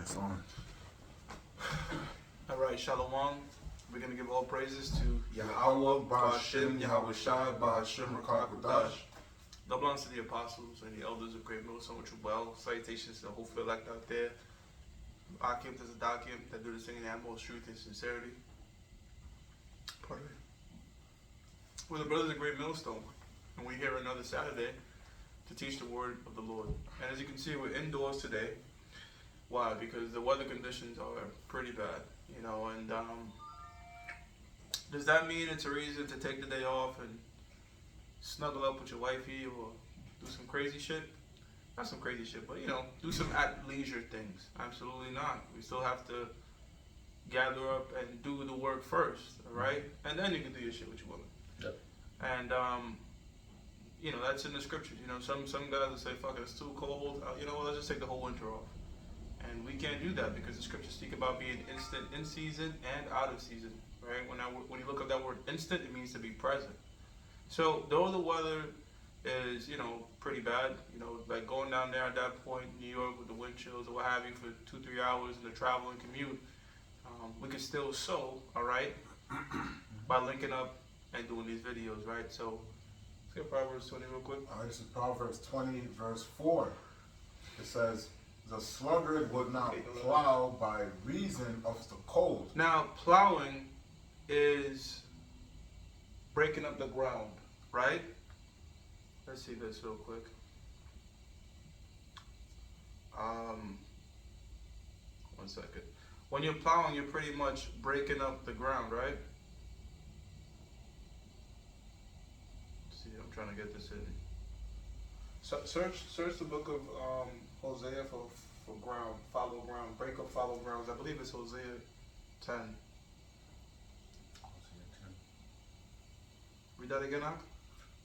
It's on. All right, Shalom. We're going to give all praises to Yahweh, Ba'Hashem, Yahweh Shai, Ba'Hashem, Rakakadash. Double belongs to the apostles and the elders of Great Millstone, which are well. Salutations to the whole elect out there. CAMP&Sitdowns that do this thing in the utmost truth and sincerity. Pardon me. We're the brothers of Great Millstone, and we're here another Saturday to teach the word of the Lord. And as you can see, we're indoors today. Why? Because the weather conditions are pretty bad, you know, and does that mean it's a reason to take the day off and snuggle up with your wifey or do some crazy shit? Not some crazy shit, but, you know, do some at leisure things. Absolutely not. We still have to gather up and do the work first, all right? And then you can do your shit with your woman. Yep. And, you know, that's in the scriptures. You know, some guys will say, fuck it, it's too cold. You know what, let's just take the whole winter off. And we can't do that because the scriptures speak about being instant in season and out of season, right? When you look up that word instant, it means to be present. So though the weather is, you know, pretty bad, you know, like going down there at that point in New York with the wind chills or what have you for 2-3 hours in the travel and commute, we can still sow, all right, by linking up and doing these videos, right? So let's get Proverbs 20 real quick. All right, this is Proverbs 20, verse 4. It says, the sluggard would not plow by reason of the cold. Now, plowing is breaking up the ground, right? Let's see this real quick. One second. When you're plowing, you're pretty much breaking up the ground, right? Let's see, I'm trying to get this in. So search the book of Hosea for ground, follow ground, break up, follow grounds. I believe it's Hosea 10. Read that again, Ak?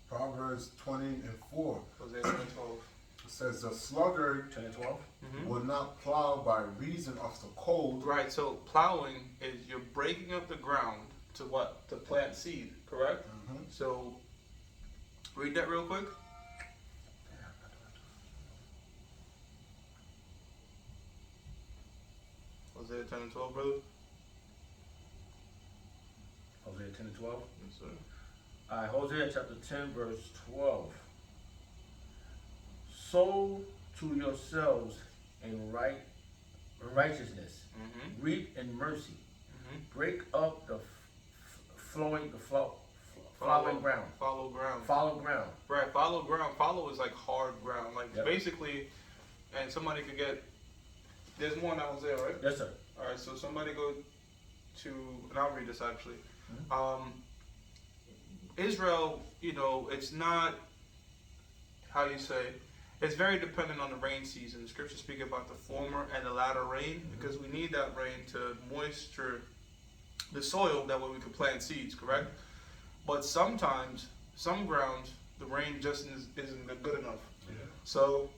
Proverbs 20 and 4. Hosea 10 and 12. It says, the sluggard 10 and 12? would not plow by reason of the cold. Right, so plowing is you're breaking up the ground to what? To plant seed, correct? So, read that real quick. Hosea 10 and 12, brother. Hosea 10 and 12? Yes, sir. All right, Hosea chapter 10, verse 12. Sow to yourselves in righteousness, reap in mercy, break up the flowing ground. Follow ground. Follow ground. Right, follow ground. Follow is like hard ground. Like basically, and somebody could get, there's more in Hosea, right? Yes, sir. All right, so somebody go to, and I'll read this actually. Israel, you know, it's not, how you say, it's very dependent on the rain season. The scriptures speak about the former and the latter rain because we need that rain to moisture the soil, that way we can plant seeds, correct? But sometimes, some grounds, the rain just isn't good enough. Yeah. So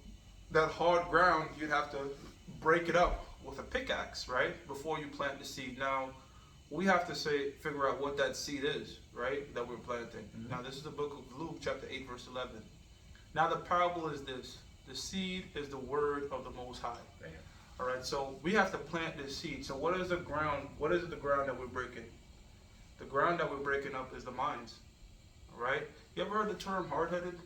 that hard ground, you'd have to break it up with a pickaxe, right? Before you plant the seed. Now, we have to figure out what that seed is, right? That we're planting. Now, this is the book of Luke, chapter 8, verse 11. Now, the parable is this. The seed is the word of the Most High. All right, so we have to plant this seed. So what is the ground? What is the ground that we're breaking? The ground that we're breaking up is the minds. All right? You ever heard the term hard-headed?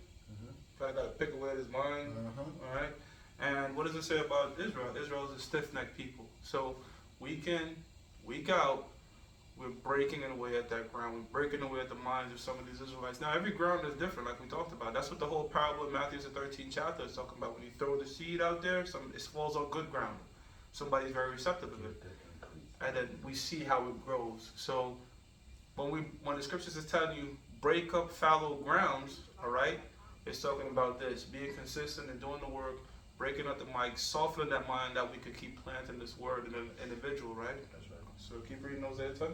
Kind of got to pick away at his mind. All right? And what does it say about Israel? Israel is a stiff-necked people. So week in, week out, we're breaking away at that ground. We're breaking away at the minds of some of these Israelites. Now, every ground is different, like we talked about. That's what the whole parable in Matthew, the 13th chapter, is talking about. When you throw the seed out there, it falls on good ground. Somebody's very receptive of it. And then we see how it grows. So when the scriptures is telling you, break up fallow grounds, all right, it's talking about this, being consistent and doing the work, breaking up the mic, softening that mind that we could keep planting this word in an individual, right? That's right. So keep reading Hosea 10.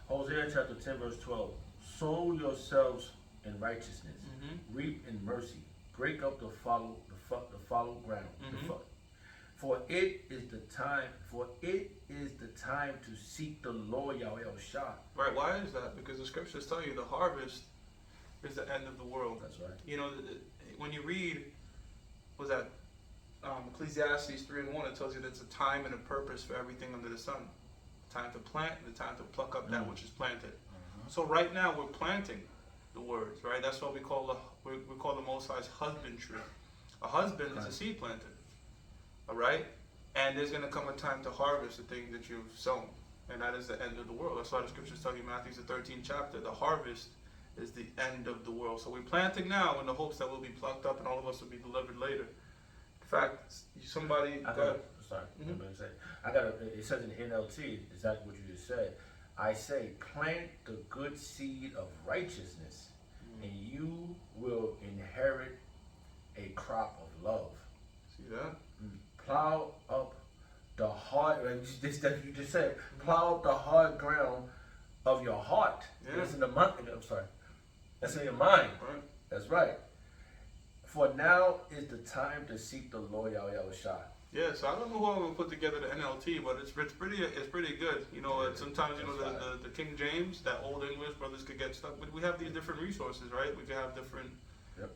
Hosea chapter 10, verse 12. Sow yourselves in righteousness, reap in mercy, break up the fallow ground. For it is the time to seek the Lord Yahweh Shai. Right, why is that? Because the scriptures tell you the harvest is the end of the world. That's right. You know, when you read, was that Ecclesiastes 3:1, it tells you there's a time and a purpose for everything under the sun. A time to plant and a time to pluck up that which is planted. So right now we're planting the words, right? That's what we call the Most High's husbandry. A husband is a seed planter, all right? And there's going to come a time to harvest the thing that you've sown, and that is the end of the world. That's why the scriptures tell you, Matthew the 13th chapter, the harvest is the end of the world. So we're planting now in the hopes that we'll be plucked up and all of us will be delivered later. In fact, somebody. Sorry, it says in NLT exactly what you just said. I say, plant the good seed of righteousness, and you will inherit a crop of love. See that? Plow up the hard, like you just said, plow up the hard ground of your heart. Yeah. That's in the mind. I'm sorry. That's in your mind. Right. That's right. For now is the time to seek the Lord Yahweh Shai. Yeah, so I don't know who I'm gonna put together the NLT, but it's pretty good. You know, sometimes the King James, that old English, brothers could get stuck. But we have these different resources, right? We could have different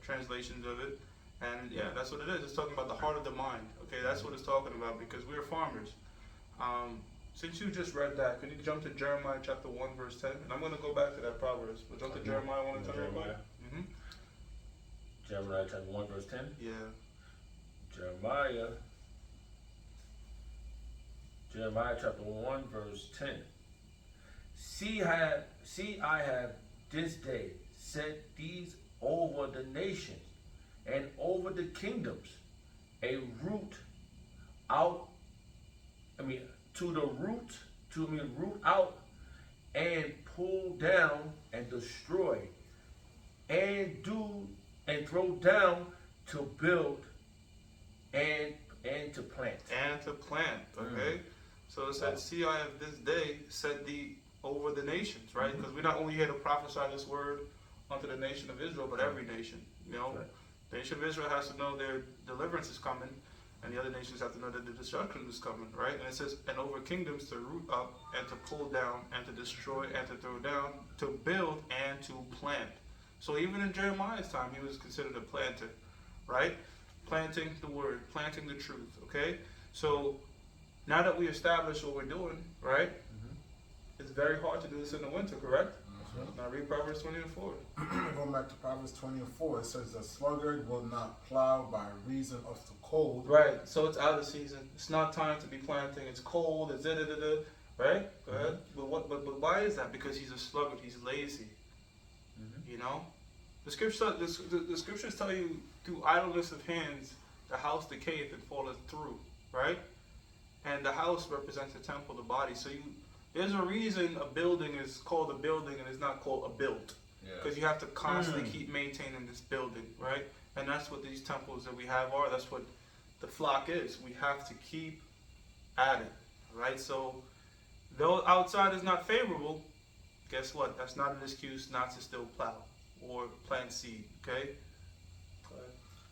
translations of it, and yeah, that's what it is. It's talking about the heart of the mind. Okay, that's what it's talking about because we're farmers. Since you just read that, could you jump to Jeremiah chapter 1 verse 10? And I'm gonna go back to that Proverbs, but jump to Jeremiah 1 and 10 real quick. Jeremiah chapter 1 verse 10. Yeah. Jeremiah chapter 1 verse 10. See, I have this day set these over the nations and over the kingdoms, root out and pull down and destroy and throw down to build and to plant. And to plant, okay? So it said, see, I have this day set thee over the nations, right? Because we're not only here to prophesy this word unto the nation of Israel, but every nation. You know, the nation of Israel has to know their deliverance is coming, and the other nations have to know that the destruction is coming, right? And it says, and over kingdoms to root up and to pull down and to destroy and to throw down, to build and to plant. So even in Jeremiah's time, he was considered a planter, right? Planting the word, planting the truth, okay? So now that we established what we're doing, right? It's very hard to do this in the winter, correct? Now read Proverbs 20 and 4. Going back to Proverbs 20 and 4, it says, the sluggard will not plow by reason of the cold. Right, so it's out of season. It's not time to be planting. It's cold, it's da-da-da-da, right? Go ahead. But why is that? Because he's a sluggard, he's lazy. You know? The scriptures tell you, through idleness of hands, the house decayeth and falleth through, right? And the house represents the temple, the body. So there's a reason a building is called a building and it's not called a build. Because you have to constantly keep maintaining this building, right? And that's what these temples that we have are. That's what the flock is. We have to keep at it, right? So though outside is not favorable, guess what? That's not an excuse not to still plow or plant seed, okay?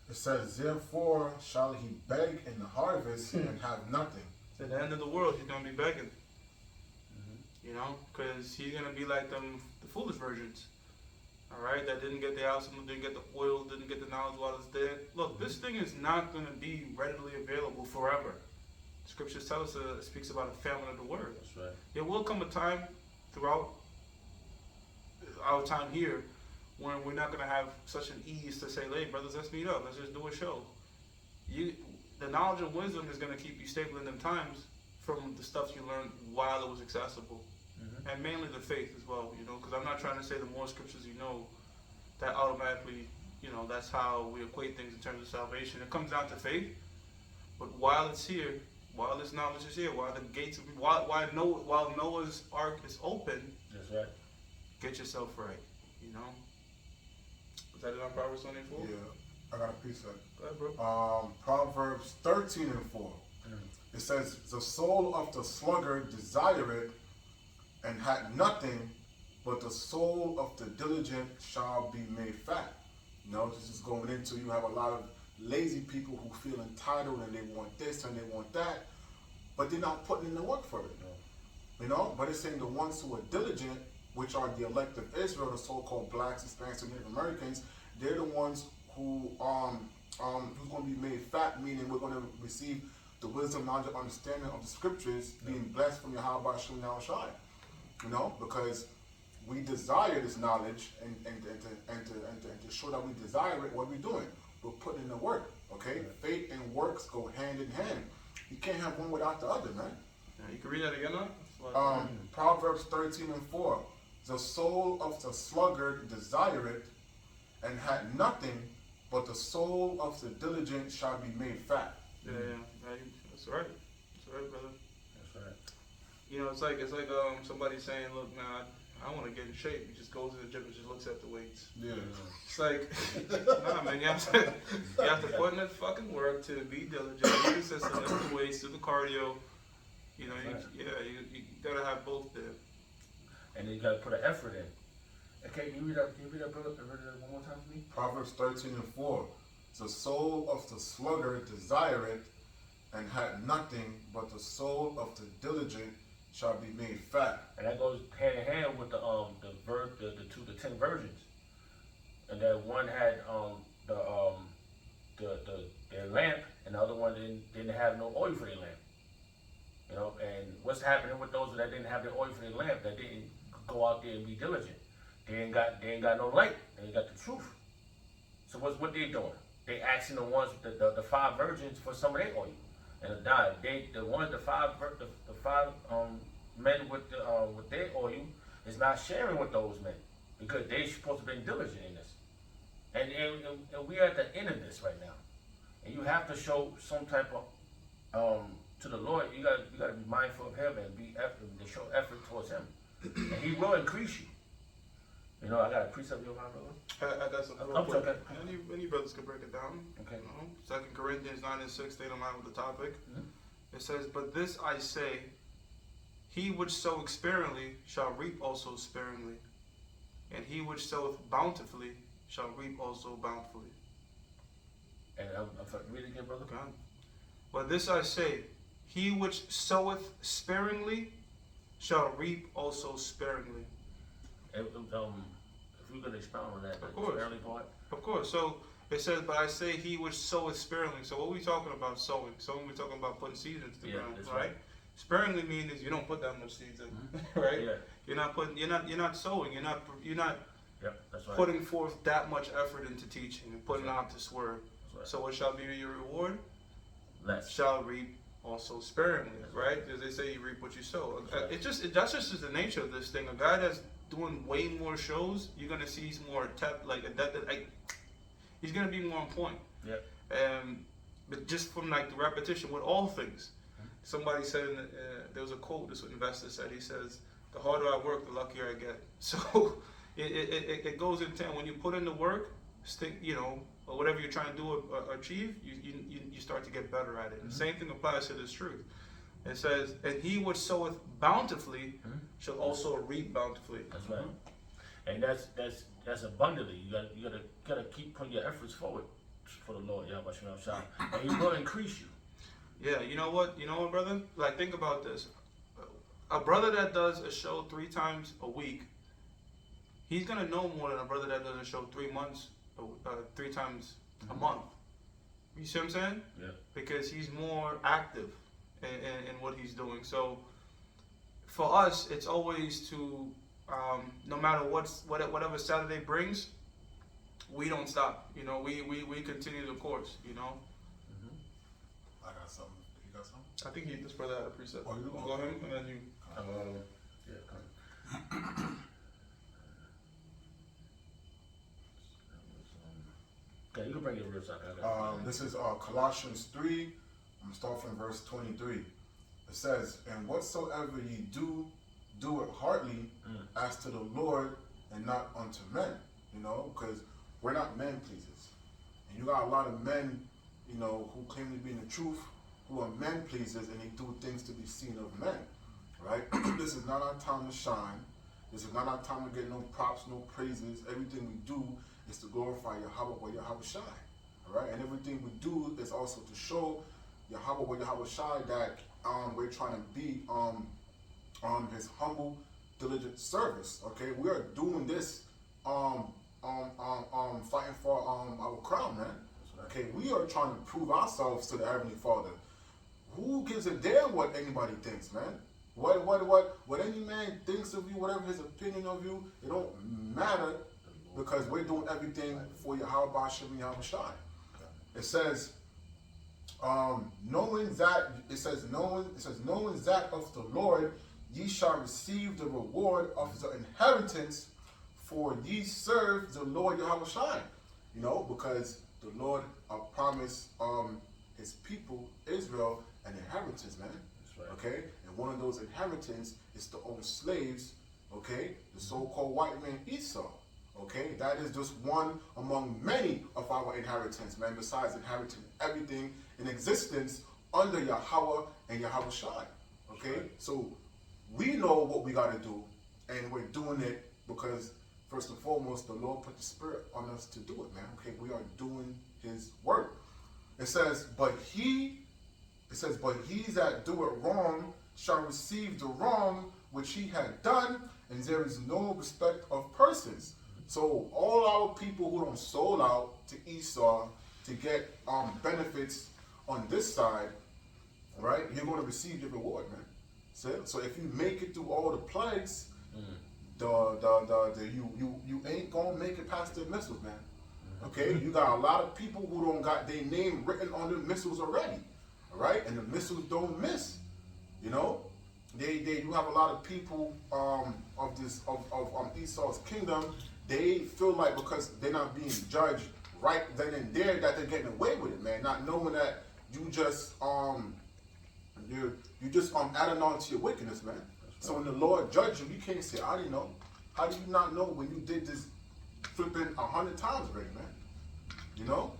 It says, therefore shall he beg in the harvest and have nothing. At the end of the world, he's going to be begging. You know, because he's going to be like the foolish virgins, all right, that didn't get the house, didn't get the oil, didn't get the knowledge while it's dead. Look, this thing is not going to be readily available forever. Scriptures tell us it speaks about a famine of the word. That's right. There will come a time throughout our time here when we're not going to have such an ease to say, hey, brothers, let's meet up. Let's just do a show. The knowledge and wisdom is going to keep you stable in them times from the stuff you learned while it was accessible. And mainly the faith as well, you know, because I'm not trying to say the more scriptures you know, that automatically, you know, that's how we equate things in terms of salvation. It comes down to faith. But while it's here, while this knowledge is here, while the gates, while Noah's ark is open, that's right. Get yourself right, you know. Was that it on Proverbs 24? Yeah, I got a piece of it. Go ahead, bro. Proverbs 13 and 4. It says, the soul of the sluggard desireth and had nothing, but the soul of the diligent shall be made fat. You know, this is going into, you have a lot of lazy people who feel entitled and they want this and they want that, but they're not putting in the work for it. You know, but it's saying the ones who are diligent, which are the elect of Israel, the so-called blacks, Hispanics, and Native Americans, they're the ones who who's going to be made fat, meaning we're going to receive the wisdom, knowledge, and understanding of the scriptures, being blessed from Yahweh Hashem Yahushai. You know, because we desire this knowledge, and to show that we desire it, what are we doing? We're putting in the work. Okay, faith and works go hand in hand. You can't have one without the other, man. Yeah, you can read that again, now. Proverbs 13:4. The soul of the sluggard desireth, and had nothing, but the soul of the diligent shall be made fat. Yeah, that's right. That's right, brother. That's right. You know, it's like somebody saying, look, man, I want to get in shape. He just goes to the gym and just looks at the weights. Yeah. It's like, nah, man, you have to put in that fucking work to be diligent, be consistent, lift the weights, do the cardio. You know, you gotta have both there. And then you gotta put an effort in. Okay, can you read that brother, one more time for me? Proverbs 13:4. The soul of the sluggard desireth, and had nothing, but the soul of the diligent shall be made fat. And that goes hand in hand with the 10 virgins. And that one had their lamp, and the other one didn't have no oil for their lamp. You know, and what's happening with those that didn't have their oil for their lamp, that didn't go out there and be diligent? They ain't got no light. They ain't got the truth. So what they doing? They asking the ones the 5 virgins for some of their oil. And the five men with their oil is not sharing with those men, because they supposed to be diligent in this. And we are at the end of this right now. And you have to show some type of to the Lord. You got to be mindful of Him and to show effort towards Him, and He will increase you. You know, I got a precept of your mind, brother. I got something. Okay. Any brothers can break it down. Okay. You know, 2 Corinthians 9:6, stay in line with the topic. Mm-hmm. It says, "But this I say, he which soweth sparingly shall reap also sparingly, and he which soweth bountifully shall reap also bountifully." And I'm read it again, brother. Okay. "But this I say, he which soweth sparingly shall reap also sparingly." And, if we're gonna expound on that, Of course. early part. Of course. So it says, "But I say, he which soweth sparingly." So what are we talking about sowing? Sowing, we're talking about putting seeds into the ground, that's right? Sparingly means you don't put that much seeds in, right? Yeah. You're not sowing. You're not Yep, that's right. putting forth that much effort into teaching and putting out this word. That's right. So what shall be your reward? Less. Shall reap also sparingly, That's right? Because they say you reap what you sow. That's right. That's just the nature of this thing. A guy that's doing way more shows, you're gonna see he's more he's gonna be more on point. Yep. But just from like the repetition with all things. Somebody said there was a quote this investor said. He says, "The harder I work, the luckier I get." So it goes in time. When you put in the work, stick, or whatever you're trying to do or achieve, you start to get better at it. And the same thing applies to this truth. It says, "And he which soweth bountifully shall also reap bountifully." That's right. And that's abundantly. You gotta keep putting your efforts forward for the Lord, Yahweh Shah, and He will increase you. Yeah, you know what, brother? Like, think about this. A brother that does a show 3 times a week, he's gonna know more than a brother that does a show 3 times a month. You see what I'm saying? Yeah. Because he's more active in what he's doing. So for us, it's always to no matter whatever Saturday brings, we don't stop. We continue the course. I got something. You got something? I think this brother had a precept. Oh, you do? Go ahead, and then you. Yeah. Come. Okay, you can bring your verse up. This is Colossians 3. I'm going to start from verse 23. It says, "And whatsoever ye do, do it heartily as to the Lord and not unto men." Because we're not men pleasers. And you got a lot of men, who claim to be in the truth, who are men pleasers, and they do things to be seen of men. Right? This is not our time to shine. This is not our time to get no props, no praises. Everything we do is to glorify Yahweh Shai. Alright? And everything we do is also to show Yahweh Shai that we're trying to be His humble, diligent service. Okay? We are doing this fighting for our crown, man. Okay, we are trying to prove ourselves to the Heavenly Father. Who gives a damn what anybody thinks, man? What any man thinks of you, whatever his opinion of you, it don't matter, because we're doing everything for Yahweh Shem Yahweh Shai. It says, knowing that of the Lord ye shall receive the reward of the inheritance, for ye serve the Lord Yahweh Shai. You know, because the Lord promised his people Israel an inheritance, man. That's right. Okay, and one of those inheritance is to own slaves. Okay, the so-called white man Esau. Okay, that is just one among many of our inheritance, man. Besides inheriting everything in existence under Yahweh and Yahweh Shai. Okay, right. so we know what we got to do, and we're doing it because first and foremost, the Lord put the Spirit on us to do it, man. Okay, we are doing His work. It says, but he that do it wrong shall receive the wrong which he had done, and there is no respect of persons. So all our people who don't sold out to Esau to get benefits on this side, right? You're going to receive your reward, man. So if you make it through all the plagues, you ain't gonna make it past the missiles, man. Okay, you got a lot of people who don't got their name written on the missiles already, all right? And the missiles don't miss. You know, you have a lot of people of Esau's kingdom. They feel like because they're not being judged right then and there that they're getting away with it, man. Not knowing that you just adding on to your wickedness, man. So when the Lord judges you, you can't say, I didn't know. How do you not know when you did this flipping 100 times already, man? You know?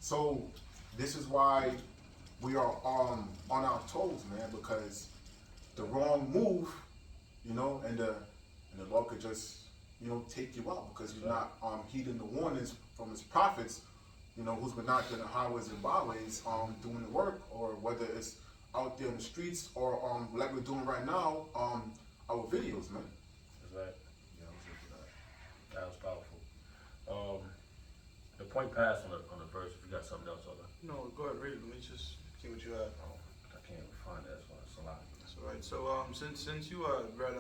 So this is why we are on our toes, man, because the wrong move, you know, and the Lord could just, you know, take you out because you're not heeding the warnings from his prophets, you know, who's been out there in the highways and byways doing the work, or whether it's out there in the streets or like we're doing right now, our videos, man. That's right. Yeah, I'm sure for that. That was powerful. The point passed on the verse. If you got something else, other. No, go ahead, read it. Let me just see what you had. Oh, I can't find that. That's a lot. That's all right. So since you read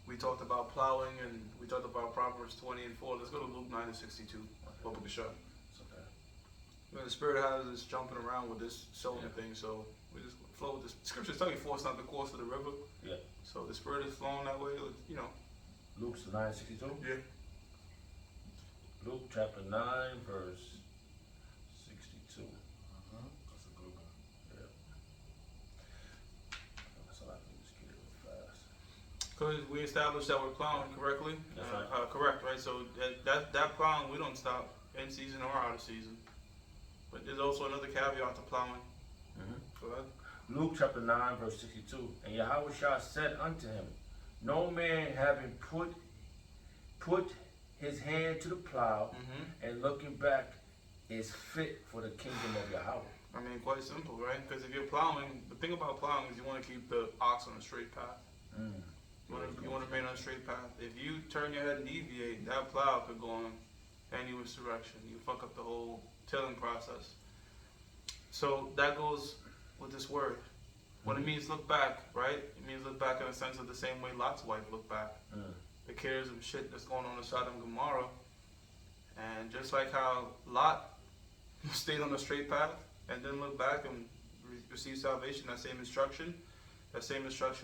we talked about plowing and we talked about Proverbs 20:4. Let's go to Luke 9:62. Book of the show. It's okay. You know, the Spirit has us jumping around with this sowing thing, so we just flow with this. Scriptures tell you force not the course of the river. Yeah. So the Spirit is flowing that way, you know. Luke's 9:62. Yeah. Luke chapter 9, verse 62. That's a good one. Yeah. That's all I can just get it real fast. Because we established that we're plowing correctly. That's right. Correct, right? So that plowing, we don't stop in season or out of season. But there's also another caveat to plowing. Go ahead. Luke chapter 9, verse 62. And Yahweh Shah said unto him, no man having put his hand to the plow and looking back is fit for the kingdom of Yahweh. I mean, quite simple, right? Because if you're plowing, the thing about plowing is you want to keep the ox on a straight path. You want to remain on a straight path. If you turn your head and deviate, that plow could go on any which direction. You fuck up the whole tilling process. So that goes with this word. When it means look back, right? It means look back in a sense of the same way Lot's wife looked back. The cares of shit that's going on in Sodom and Gomorrah. And just like how Lot stayed on the straight path and didn't look back and receive salvation, that same instruction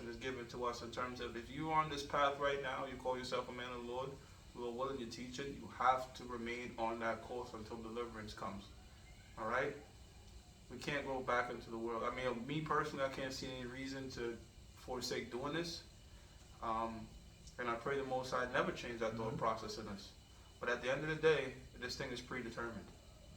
is given to us in terms of if you are on this path right now, you call yourself a man of the Lord, you are willing to teach it, you have to remain on that course until deliverance comes. All right? We can't go back into the world. I mean, me personally, I can't see any reason to forsake doing this. And I pray the Most High never change that thought process in us. But at the end of the day, this thing is predetermined.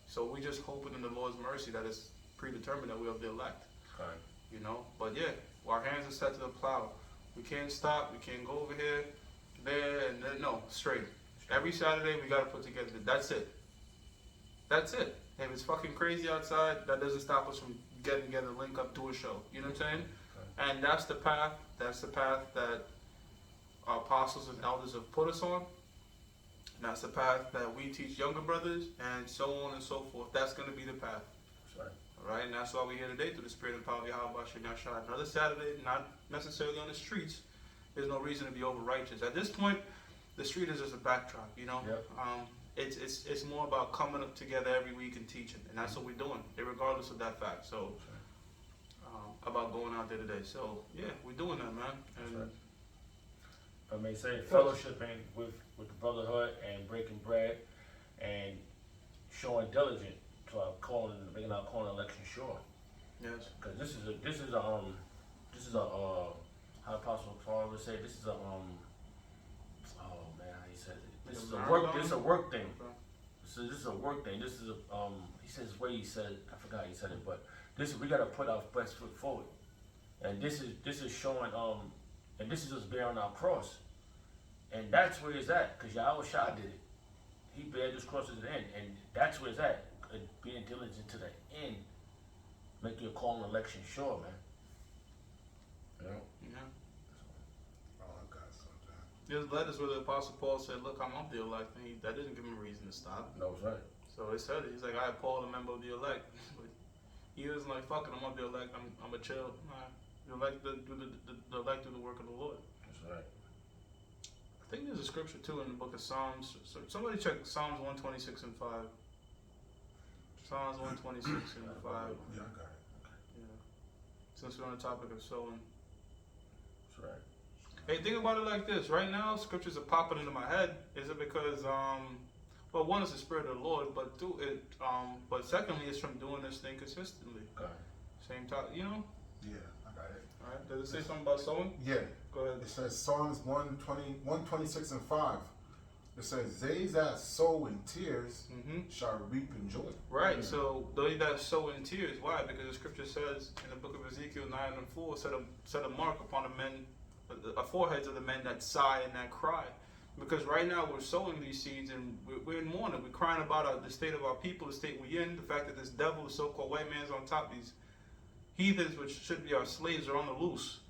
So we just hoping in the Lord's mercy that it's predetermined that we are the elect. Right. You know? But yeah, our hands are set to the plow. We can't stop. We can't go over here, there, and there. No, straight. Every Saturday, we got to put together. That's it. That's it. If it's fucking crazy outside, that doesn't stop us from getting together, link up, do a show. You know what I'm saying? Okay. And that's the path. That's the path that our apostles and elders have put us on. And that's the path that we teach younger brothers, and so on and so forth. That's going to be the path. That's right. All right, and that's why we're here today through the Spirit and power of Yahweh Shah. Another Saturday, not necessarily on the streets. There's no reason to be over righteous. At this point, the street is just a backdrop, you know. Yep. It's more about coming up together every week and teaching, and that's what we're doing, regardless of that fact. So, about going out there today. So, yeah, we're doing that, man. And right. I may say fellowshipping with the brotherhood and breaking bread and showing diligence to our calling, making our calling election sure. yes, Because this is a how Apostle Paul would say, this is a oh man, how he said it. This is a work thing. Okay. This is a work thing. This is a he says the way he said it, I forgot how he said it, but we gotta put our best foot forward. And this is showing and this is us bearing our cross. And that's where it's at, because Yahweh Shah did it. He bared this cross to the end, and that's where it's at. Being diligent to the end. Make your call and election sure, man. You know? yeah. Oh, I got something. There's letters where the Apostle Paul said, "Look, I'm of the elect," and that didn't give him a reason to stop. No, it's right. So he said it. He's like, "I, Paul, a member of the elect." He was like, "Fuck it, I'm of the elect. I'm a chill. The elect do the elect do the work of the Lord." That's right. I think there's a scripture too in the book of Psalms. So somebody check Psalms 126 and 5. Psalms 126 and 5. Yeah, I got it. Yeah. Since we're on the topic of sowing. That's right. Hey, think about it like this. Right now, scriptures are popping into my head. Is it because, well, one is the Spirit of the Lord, but but secondly, it's from doing this thing consistently. Okay. Same time, you know. Yeah, I got it. All right. Does it say something about sowing? Yeah. Go ahead. It says Psalms 126 and 5. It says, they that sow in tears Mm-hmm. shall reap in joy. Right. So they that sow in tears. Why? Because the scripture says in the book of Ezekiel 9:4, set a mark upon the foreheads of the men that sigh and that cry. Because right now we're sowing these seeds and we're in mourning. We're crying about the state of our people, the state we're in, the fact that this devil, the so-called white man's on top. These heathens, which should be our slaves, are on the loose.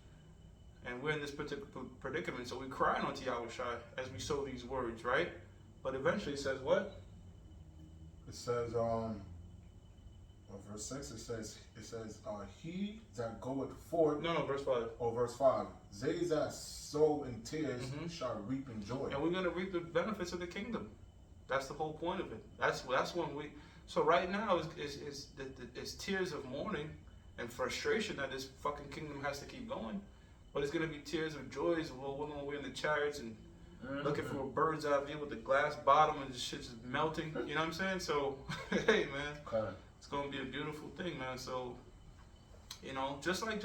And we're in this particular predicament. So we're crying unto Yahweh Shai as we sow these words, right? But eventually it says what? It says, verse 6, it says, he that goeth forth. No, verse 5. Oh, verse 5. They that sow in tears Mhm. shall reap in joy. And we're going to reap the benefits of the kingdom. That's the whole point of it. That's when we. So right now is tears of mourning and frustration that this fucking kingdom has to keep going. But it's going to be tears of joy as when we're in the chariots and looking for a bird's eye view with the glass bottom and the shit just melting. You know what I'm saying? So, hey, man, Okay. it's going to be a beautiful thing, man. So, you know, just like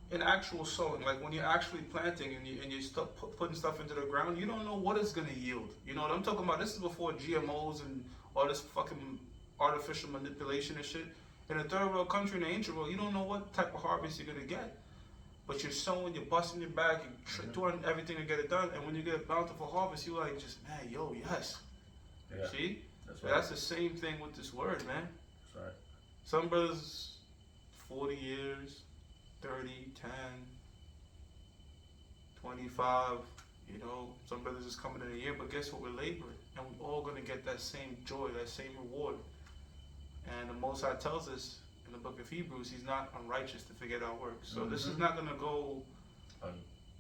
in actual sowing, like when you're actually planting and you start putting stuff into the ground, you don't know what it's going to yield. You know what I'm talking about? This is before GMOs and all this fucking artificial manipulation and shit. In a third world country, in the ancient world, you don't know what type of harvest you're going to get. But you're sowing, you're busting your back, you're doing everything to get it done. And when you get a bountiful harvest, you're like, just, man, yo, yes. Yeah. See? That's So right. that's the same thing with this word, man. That's right. Some brothers, 40 years, 30, 10, 25, you know, some brothers is coming in a year, but guess what? We're laboring. And we're all going to get that same joy, that same reward. And the Most High tells us in the book of Hebrews, he's not unrighteous to forget our works. So this is not going to go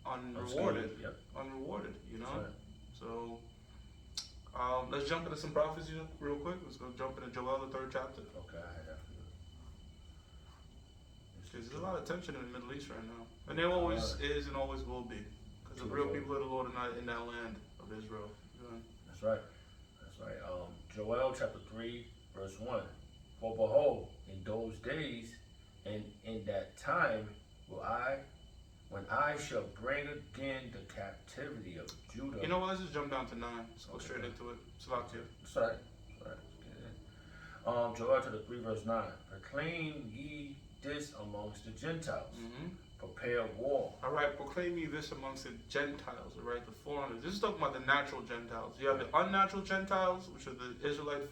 unrewarded. Yep. Unrewarded, you know? That's right. So let's jump into some prophecies real quick. Let's go jump into Joel, the 3rd chapter. Okay, I have to. Because there's a lot of tension in the Middle East right now. And there always is and always will be. Because the real people of the Lord are not in that land of Israel. Yeah. That's right. That's right. Joel chapter 3, verse 1. For behold, in those days and in that time when I shall bring again the captivity of Judah. You know what? Let's just jump down to 9. Let's go straight into it. Salakia. That's right. That's right. Joel chapter 3, verse 9. Proclaim ye this amongst the Gentiles. Mm-hmm. Prepare war. All right, proclaim ye this amongst the Gentiles, all right, the foreigners. This is talking about the natural Gentiles. You have the unnatural Gentiles, which are the Israelites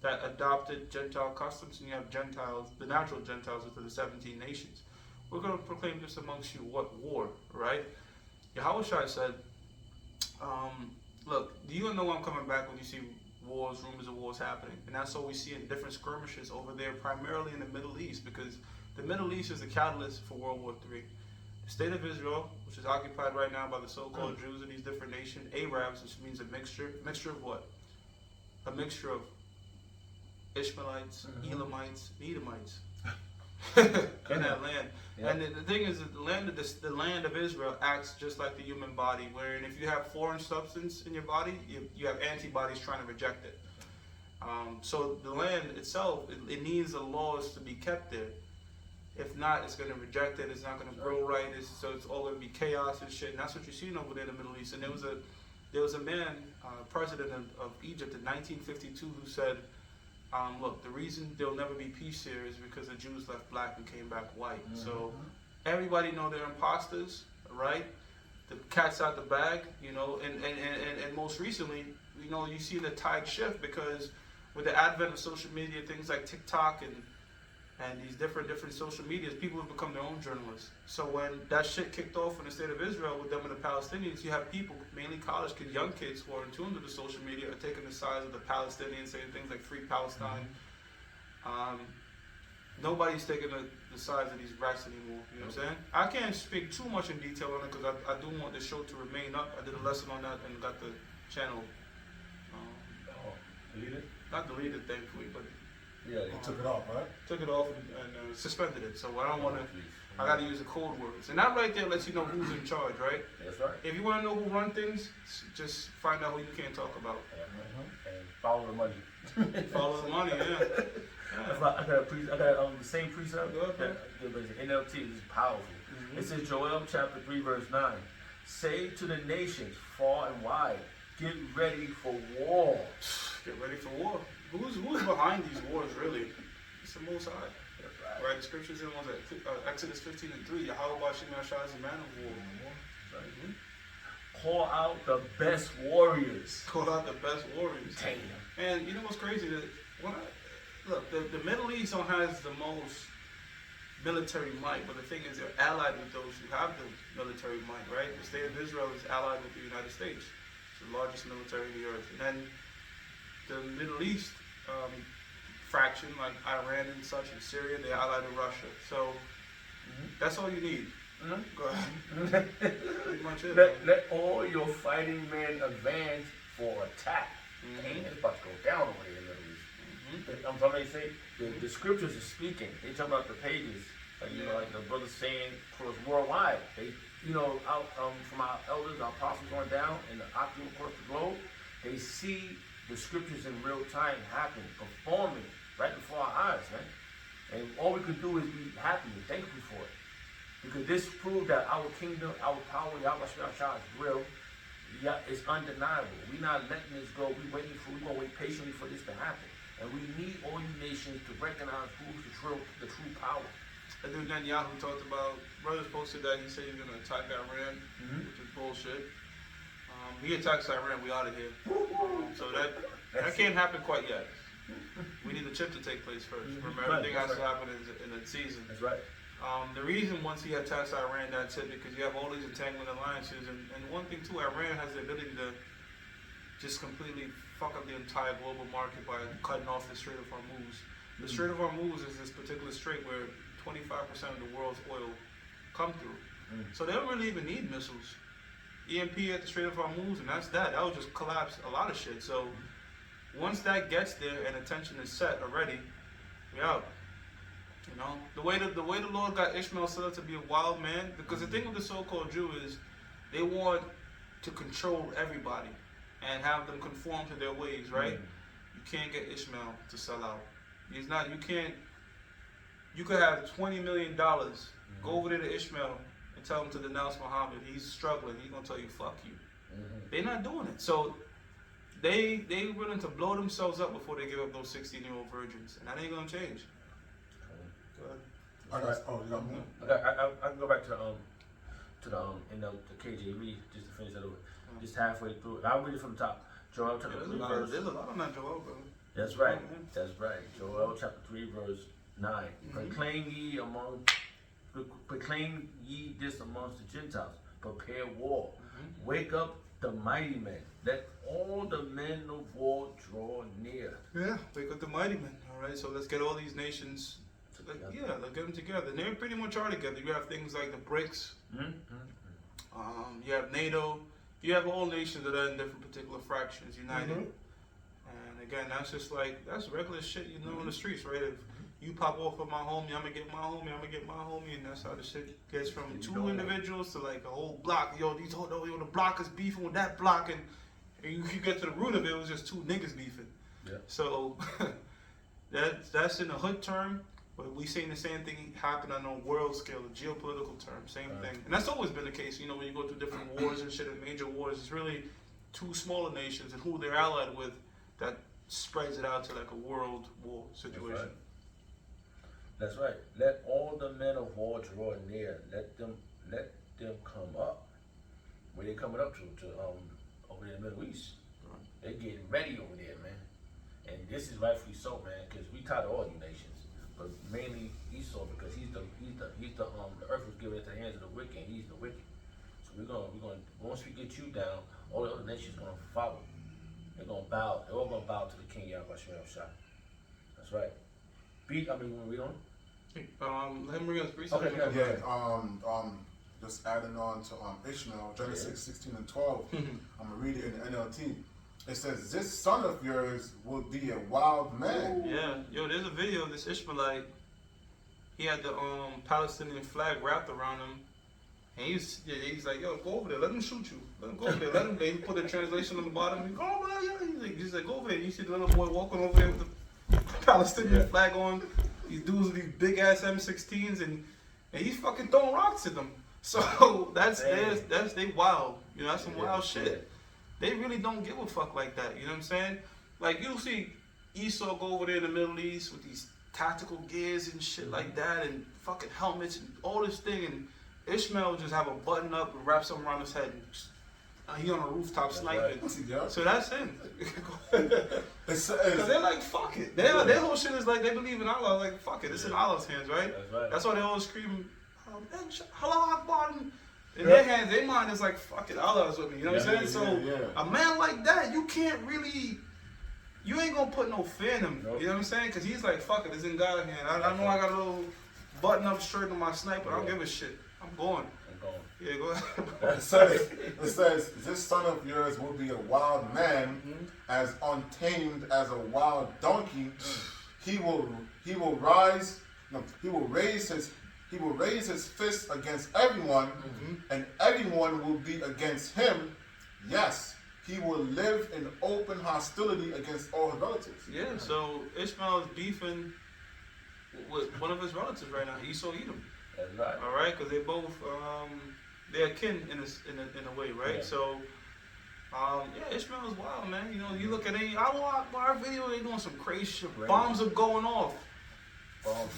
that adopted Gentile customs, and you have Gentiles, the natural Gentiles, which are the 17 nations. We're going to proclaim this amongst you, what war, right? Yahushua said, look, do you know I'm coming back when you see wars, rumors of wars happening? And that's what we see in different skirmishes over there, primarily in the Middle East, because the Middle East is the catalyst for World War III. The state of Israel, which is occupied right now by the so-called Jews of these different nations, Arabs, which means a mixture of what? A mixture of Ishmaelites, Elamites, Edomites in that land. Yep. And the thing is that the land of Israel acts just like the human body, wherein if you have foreign substance in your body, you have antibodies trying to reject it. So the land itself, it needs the laws to be kept there. If not, it's going to reject it. It's not going to grow right. So it's all going to be chaos and shit. And that's what you're seeing over there in the Middle East. And there was a man, president of Egypt in 1952, who said, look, the reason there'll never be peace here is because the Jews left black and came back white. So everybody know they're imposters, right? The cat's out the bag, you know. And most recently, you know, you see the tide shift because with the advent of social media, things like TikTok and these different social medias, people have become their own journalists. So when that shit kicked off in the state of Israel with them and the Palestinians, you have people, mainly college kids, young kids who are in tune to the social media, are taking the sides of the Palestinians, saying things like free Palestine. Nobody's taking the sides of these rats anymore, you know what I'm saying? I can't speak too much in detail on it because I do want the show to remain up. I did a lesson on that and got the channel deleted? Not deleted, thankfully, but Yeah, you took it off, right? took it off and suspended it. So I don't want to. I got to use the code words, and that right there lets you know who's in charge, right? That's right. If you want to know who run things, just find out who you can't talk about. And follow the money. Follow the money, yeah. That's like, I got the same precept. Go ahead, NLT is powerful. It says Joel chapter 3 verse 9. Say to the nations far and wide, get ready for war. Get ready for war. Who's behind these wars, really? It's the Most High. Right, the scriptures in Exodus 15:3. Yahweh Shem Yashai is a man of war. Call out the best warriors. Call out the best warriors. Damn. And you know what's crazy? That look, the Middle East has the most military might, but the thing is, they're allied with those who have the military might, right? The state of Israel is allied with the United States. It's the largest military in the earth. And then the Middle East fraction, like Iran and such, and Syria, they're allied with Russia. So that's all you need. Go ahead. Pretty much it. Let all your fighting men advance for attack. It's about to go down over there in the Middle East. I'm trying to say the scriptures are speaking. They talk about the pages, you know, like the brothers saying across worldwide. They, you know, out from our elders, our apostles on down, and the octagon across the globe, they see the scriptures in real time happening, performing right before our eyes, man. And all we could do is be happy and thankful for it. Because this proved that our kingdom, our power, Yahweh Shah is real. Yeah, it's undeniable. We're not letting this go. We're gonna wait patiently for this to happen. And we need all you nations to recognize who's the true power. I think Netanyahu talked about, brothers posted that he said he's gonna attack Iran, which is bullshit. He attacks Iran, we out of here. So that can't happen quite yet. We need the chip to take place first. Remember, everything has to happen in the season. That's right. The reason once he attacks Iran, that's it, because you have all these entangling alliances, and one thing too, Iran has the ability to just completely fuck up the entire global market by cutting off the Strait of Hormuz. The Strait of Hormuz is this particular strait where 25% of the world's oil come through. So they don't really even need missiles. EMP at the Strait of Hormuz, and that's that. That would just collapse a lot of shit. So once that gets there and attention is set already, we out. You know, the way the Lord got Ishmael set up to be a wild man, because the thing with the so-called Jew is they want to control everybody and have them conform to their ways, right? You can't get Ishmael to sell out. He's not. You can't. You could have $20 million. Go over there to Ishmael and tell him to denounce Muhammad. He's struggling. He's gonna tell you, "Fuck you." They're not doing it. So they willing to blow themselves up before they give up those 16-year-old virgins, and that ain't gonna change. I can go back to the KJV just to finish that over. Just halfway through. I'll read it from the top. Joel chapter 3 verse. There's a lot on that Joel, brother. That's right. That's right. Joel chapter 3 verse 9. Proclaim ye this amongst the Gentiles. Prepare war. Wake up the mighty men. Let all the men of war draw near. Yeah, wake up the mighty men. All right, so let's get all these nations. Let's get them together. And they pretty much are together. You have things like the BRICS. You have NATO. You have all nations that are in different particular fractions united. And again, that's just like, that's regular shit you know in the streets, right? If you pop off with my homie, I'm gonna get my homie, I'm gonna get my homie, and that's how the shit gets from two individuals to like a whole block. Yo, the block is beefing with that block, and you get to the root of it, it was just two niggas beefing. Yeah. So that's in the hood term, but we seen the same thing happen on a world scale, a geopolitical term, same thing. And that's always been the case, you know, when you go through different wars and shit and major wars, it's really two smaller nations and who they're allied with that spreads it out to like a world war situation. That's right. Let all the men of war draw near. Let them come up. Where they coming up to over in the Middle East. Right. They getting ready over there, man. And this is rightfully so, man, because we tied all you nations, but mainly Esau because he's the earth was given into the hands of the wicked, and he's the wicked. So we're gonna once we get you down, all the other nations gonna follow. They're gonna bow. They're all gonna bow to the King Yahweh Shah. That's right. You want to read on? Let me read us briefly. Okay. Just adding on to Ishmael, Genesis 16 and 12. I'm gonna read it in the NLT. It says, "This son of yours will be a wild man." Yeah, yo, there's a video of this Ishmaelite. He had the Palestinian flag wrapped around him, and he's like, "Yo, go over there. Let him shoot you. Let him go over there. Let him." They put a translation on the bottom. He go over there. Yeah. He's like, "Go over there." You see the little boy walking over there with the Palestinian flag on. These dudes with these big ass M16s, and he's fucking throwing rocks at them. So they wild. You know, that's some wild shit. They really don't give a fuck like that. You know what I'm saying? Like you'll see Esau go over there in the Middle East with these tactical gears and shit like that, and fucking helmets and all this thing, and Ishmael just have a button up and wrap something around his head. And he on a rooftop sniping. Right. So that's him. Because they're like, fuck it. Their whole shit is like, they believe in Allah. Like, fuck it. It's in Allah's hands, right? That's why they always scream, Allah Akbar. In their hands, their mind is like, fuck it, Allah is with me. You know what I'm saying? So a man like that, you can't really, you ain't gonna put no fear in him. Nope. You know what I'm saying? Because he's like, fuck it, it's in God's hand. I know I got a little button up shirt on my sniper. I don't give a shit. I'm going. Yeah, go ahead. It says, "This son of yours will be a wild man, as untamed as a wild donkey. He will raise his fist against everyone, and everyone will be against him. Yes, he will live in open hostility against all his relatives." Yeah, so Ishmael is beefing with one of his relatives right now, Esau Edom. That's right. All right, because they both they're kin in a way, right? Yeah. So Ishmael is wild, man. You know, you look at any our video, they doing some crazy shit. Right. Bombs are going off.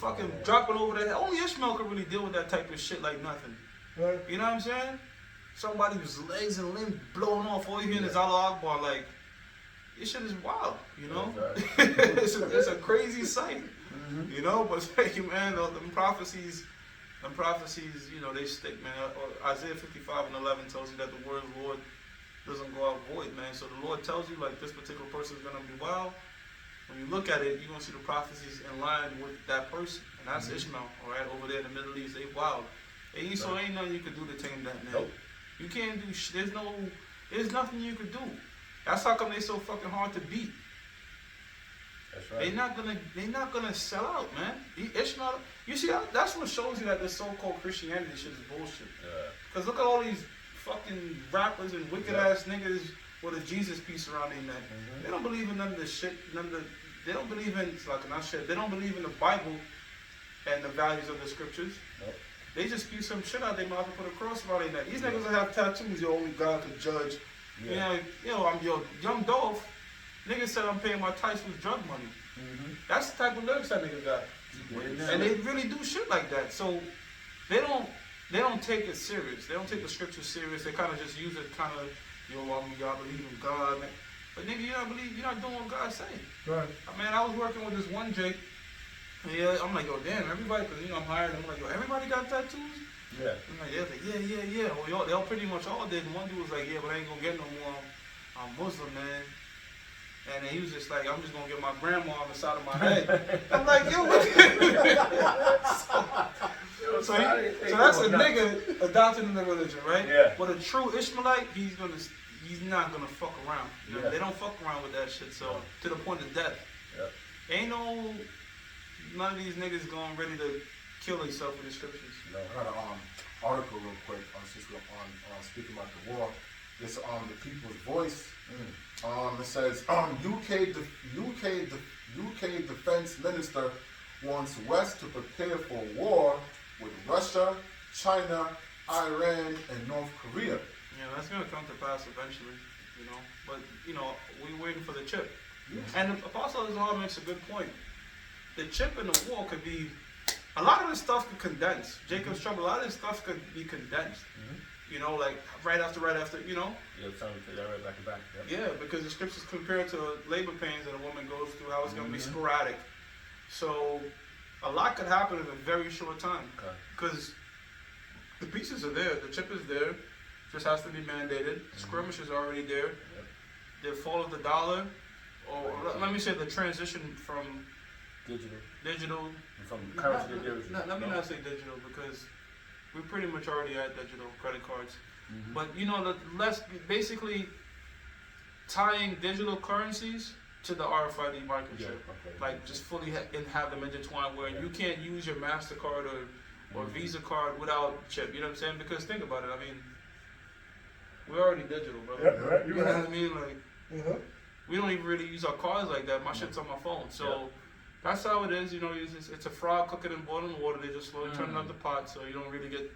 Fucking dropping over there. Only Ishmael could really deal with that type of shit like nothing. Right. You know what I'm saying? Somebody's legs and limbs blowing off. All you hear is Allah Akbar. Like, this shit is wild, you know? It's a crazy sight, you know? But, man, them prophecies, you know, they stick, man. Isaiah 55 and 11 tells you that the word of the Lord doesn't go out void, man. So the Lord tells you, like, this particular person is going to be wild. When you look at it, you're going to see the prophecies in line with that person. And that's Ishmael, all right, over there in the Middle East. They wild. Hey, Esau, ain't nothing you can do to tame that, man. Nope. You can't do shit. There's nothing you could do. That's how come they so fucking hard to beat. That's right. They're not gonna sell out, man. Ishmael, you see, that's what shows you that this so-called Christianity shit is bullshit. Because look at all these fucking rappers and wicked ass niggas with a Jesus piece around their neck. They don't believe in none of this shit. They don't believe in They don't believe in the Bible and the values of the scriptures. Nope. They just spew some shit out their mouth and put a cross around their neck. These niggas that have tattoos, only God could judge. Yeah. You know, I'm your young Dolph. Niggas said I'm paying my tithes with drug money. That's the type of lyrics that nigga got. And they really do shit like that. So they don't take it serious. They don't take the scripture serious. They kind of just use it kind of, y'all believe in God. But nigga, you're not doing what God say. Right. Man, I was working with this one Jake. Yeah, I'm like, yo, damn, everybody, because, I'm hired. I'm like, yo, everybody got tattoos? Yeah. I'm like, yeah. Well, they all pretty much all did. And one dude was like, yeah, but I ain't gonna get no more. I'm Muslim, man. And then he was just like, I'm just gonna get my grandma on the side of my head. I'm like, yo, what? so that's a nigga adopted in the religion, right? Yeah. But a true Ishmaelite, he's not gonna fuck around. You know, they don't fuck around with that shit. So to the point of death. Yeah. Ain't none of these niggas going ready to kill themselves with the scriptures. No, I got an article real quick since we're on speaking about the war. It's the People's Voice. It says UK Defense Minister wants West to prepare for war with Russia, China, Iran, and North Korea. Yeah, that's gonna come to pass eventually, But we're waiting for the chip. And Apostle Islam makes a good point. The chip in the war could be a lot of this stuff could condense. Jacob's trouble, a lot of this stuff could be condensed. Like right after, Yeah, time to take that right back to back. Yeah, because the scriptures compare it to labor pains that a woman goes through, how it's going to be sporadic. So a lot could happen in a very short time. Because the pieces are there, the chip is there, just has to be mandated. Skirmish is already there. The fall of the dollar, or let me say the transition from digital. From currency to digital. Let me not say digital because we're pretty much already at digital credit cards. But basically tying digital currencies to the RFID microchip, like just fully have them intertwined where you can't use your MasterCard or Visa card without chip. You know what I'm saying? Because think about it. I mean, we're already digital, brother. You know what I mean? Like, we don't even really use our cards like that. My shit's on my phone, so. That's how it is, it's a frog cooking in boiling water. They just slowly turning up the pot, so you don't really get,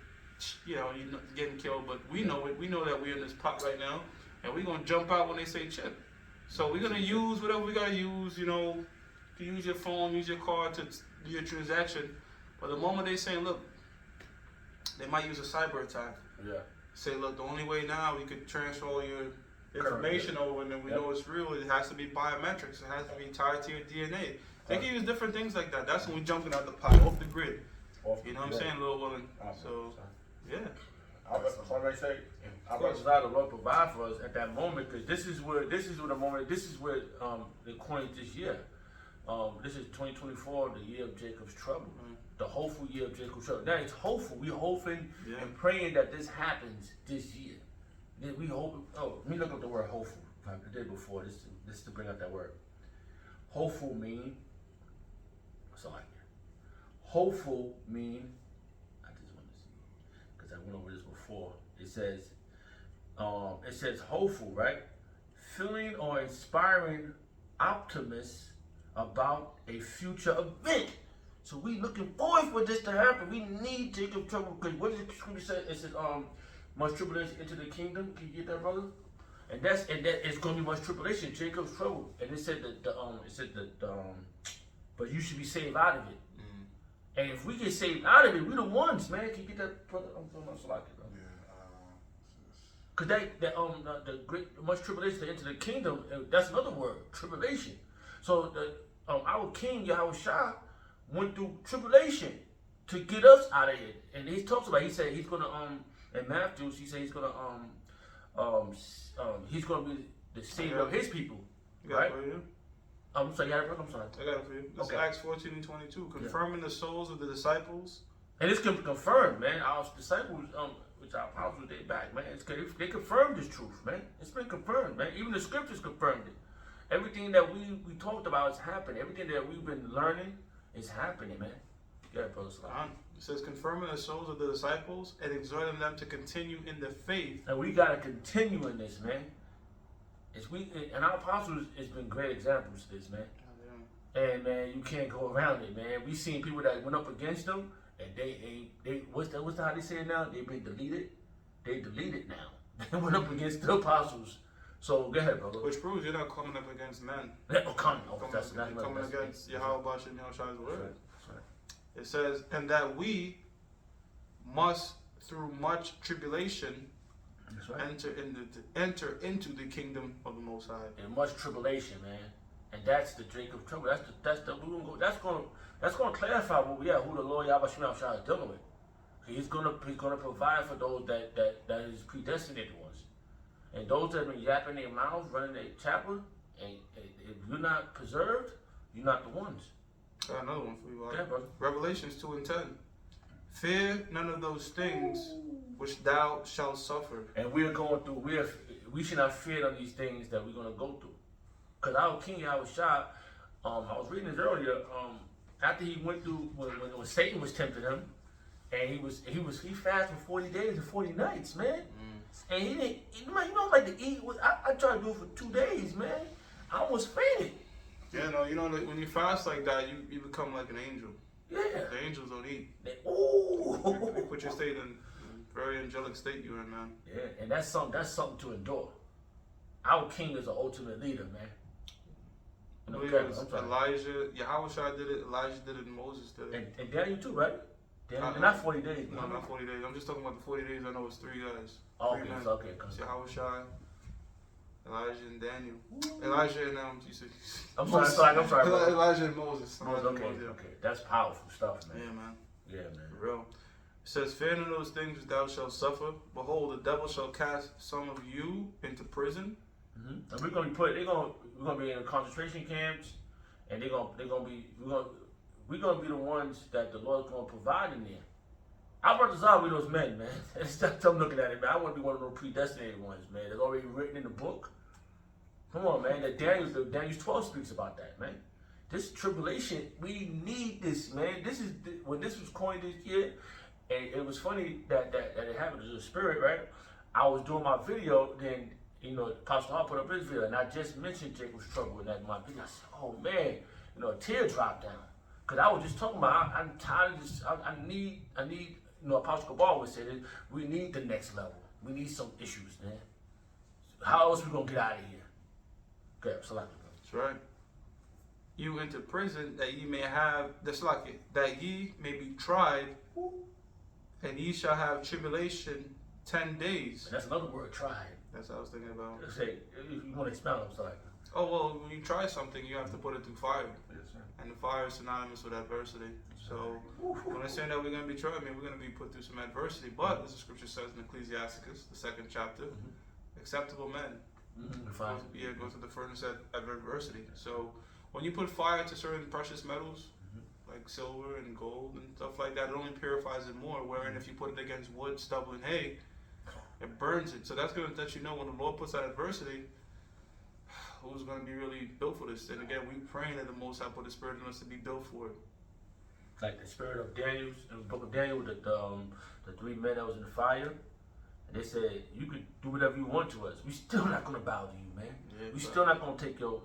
you're not getting killed. But we know it. We know that we're in this pot right now, and we're gonna jump out when they say chip. So we're gonna use whatever we gotta use. You can use your phone, use your card to do your transaction. But the moment they say, look, they might use a cyber attack. Yeah. Say, look, the only way now we could transfer all your information over, and then we know it's real. It has to be biometrics. It has to be tied to your DNA. They can use different things like that. That's when we jumping out the pot, off the grid. You know what I'm saying, Lil Willin? So, yeah. I say, I was out of Lord provide for us at that moment, because this is where the coin this year. This is 2024, the year of Jacob's trouble, the hopeful year of Jacob's trouble. Now it's hopeful. We hoping and praying that this happens this year. We hope. Oh, let me look up the word hopeful. I did before this to bring up that word. Hopeful mean. Hopeful mean, I just want to see, because I went over this before. It says hopeful, right? Feeling or inspiring optimists about a future event. So we looking forward for this to happen. We need Jacob's trouble, because what does the scripture say? It says, much tribulation into the kingdom. Can you get that, brother? And that it's going to be much tribulation, Jacob's trouble. And it said but you should be saved out of it. And if we get saved out of it, we the ones, man. Can you get that, brother? I'm like it, bro. Because the great much tribulation to enter the kingdom, that's another word, tribulation. So our King Yahushua went through tribulation to get us out of it. And he talks about, he said he's gonna in Matthew, he said he's gonna be the savior of his people. Right? I'm sorry, I'm sorry. I got it for you. This is Acts 14 and 22. Confirming the souls of the disciples. And it's confirmed, man. Our disciples, which our apostles, they back, man. They confirmed this truth, man. It's been confirmed, man. Even the scriptures confirmed it. Everything that we talked about is happening. Everything that we've been learning is happening, man. Yeah, brother. It says, confirming the souls of the disciples and exhorting them to continue in the faith. And we gotta continue in this, man. And our apostles has been great examples of this, man. And man, you can't go around it, man. We seen people that went up against them, and they what's how they say it now? They've been deleted. They deleted now. They went up against the apostles. So go ahead, brother. Which proves you're not coming up against men. Coming against Yahweh and Yahushua's word. It says, and that we must through much tribulation. That's right. Enter into the kingdom of the Most High. And much tribulation, man. And that's the drink of trouble. That's gonna clarify what we are, who the Lord Yahweh Shema Shah is dealing with. He's gonna provide for those that is predestinated ones. And those that have been yapping their mouths, running their chapel, and if you're not preserved, you're not the ones. I got another one for you, Okay, brother. Revelations 2:10. Fear none of those things which thou shalt suffer. And we're going through. We should not fear on these things that we're gonna go through. Cause our King Yahweh Shah, I was reading this earlier. After he went through when Satan was tempting him, and he fasted for 40 days and 40 nights, man. And he didn't, you know, like to eat. I tried to do it for 2 days, man. I almost fainted. Yeah, no, you know, like when you fast like that, you become like an angel. Yeah. The angels don't eat. Ooh. They put your state in very angelic state you're in, man. Yeah, and that's something to endure. Our king is an ultimate leader, man. I believe it was Elijah, Yahweh did it, Elijah did it, and Moses did it. And Daniel too, right? Daniel, not 40 days. No, not 40 days. I'm just talking about the 40 days. I know it's 3 guys. Oh, 3 men. okay. It's Yahweh, Elijah, and Daniel. Elijah and you see. I'm sorry. Elijah and Moses. Okay. That's powerful stuff, man. Yeah, man. Yeah, man. For real. It says, fear none of those things which thou shalt suffer. Behold, the devil shall cast some of you into prison. And we're gonna be in concentration camps, and we're gonna be the ones that the Lord's gonna provide in there. I want to be those men, man. I'm looking at it, man. I want to be one of those predestinated ones, man. That's already written in the book. Come on, man. Daniel's 12 speaks about that, man. This tribulation, we need this, man. This is when this was coined this year, and it was funny that it happened as a spirit, right? I was doing my video, then Pastor Hart put up his video, and I just mentioned Jacob's trouble in that my video. I said, oh man, a tear dropped down, cause I was just talking about I'm tired of this. I need. Apostle Cabal would say this. We need the next level. We need some issues, man. How else we gonna get out of here? Okay, select it. That's right. You into prison that ye may have that ye may be tried, and ye shall have tribulation 10 days. And that's another word, tried. That's what I was thinking about. Say, if you want to expound, I'm sorry. Oh well, when you try something, you have to put it through fire. Yes, sir. And the fire is synonymous with adversity. So when I say that we're going to be tried, we're going to be put through some adversity. But as the scripture says in Ecclesiasticus, the 2nd chapter, acceptable men go to the furnace of adversity. So when you put fire to certain precious metals, like silver and gold and stuff like that, it only purifies it more. Wherein if you put it against wood, stubble, and hay, it burns it. So that's going to let you know when the Lord puts that adversity, who's going to be really built for this. And again, we praying that the Most High put the Spirit in us to be built for it. Like the spirit of Daniel, in the book of Daniel, the 3 men that was in the fire, and they said, you could do whatever you want to us. We still not gonna bow to you, man. Yeah, we still not gonna take your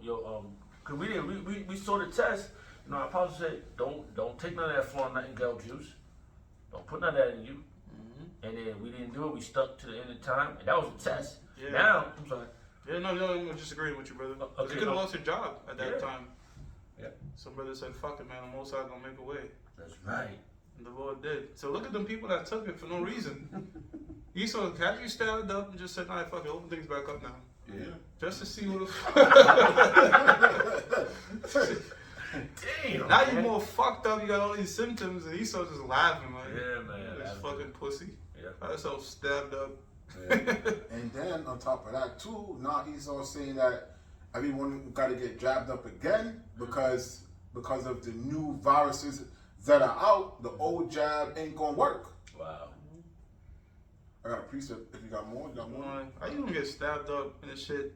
cause we saw the test. Our apostle said, don't take none of that foreign nightingale juice. Don't put none of that in you. And then we didn't do it. We stuck to the end of time, and that was the test. Yeah. Now, I'm sorry. Yeah, no, I'm just agreeing with you, brother. Okay, you could have lost your job at that time. Yeah. Some brother said, fuck it, man, the Most High gonna make a way. That's right. And the Lord did. So look at them people that took it for no reason. Esau had you stabbed up and just said, nah, fuck it, open things back up now. Yeah. Just to see what Damn. Now you more fucked up, you got all these symptoms, and Esau just laughing, like, yeah, man. This fucking pussy. Yeah. Got herself stabbed up. Yeah. And then on top of that too, now Esau saying that everyone got to get jabbed up again because of the new viruses that are out. The old jab ain't gonna work. Wow. I got a precept. If you got more, you got more. How you gonna get stabbed up in the shit,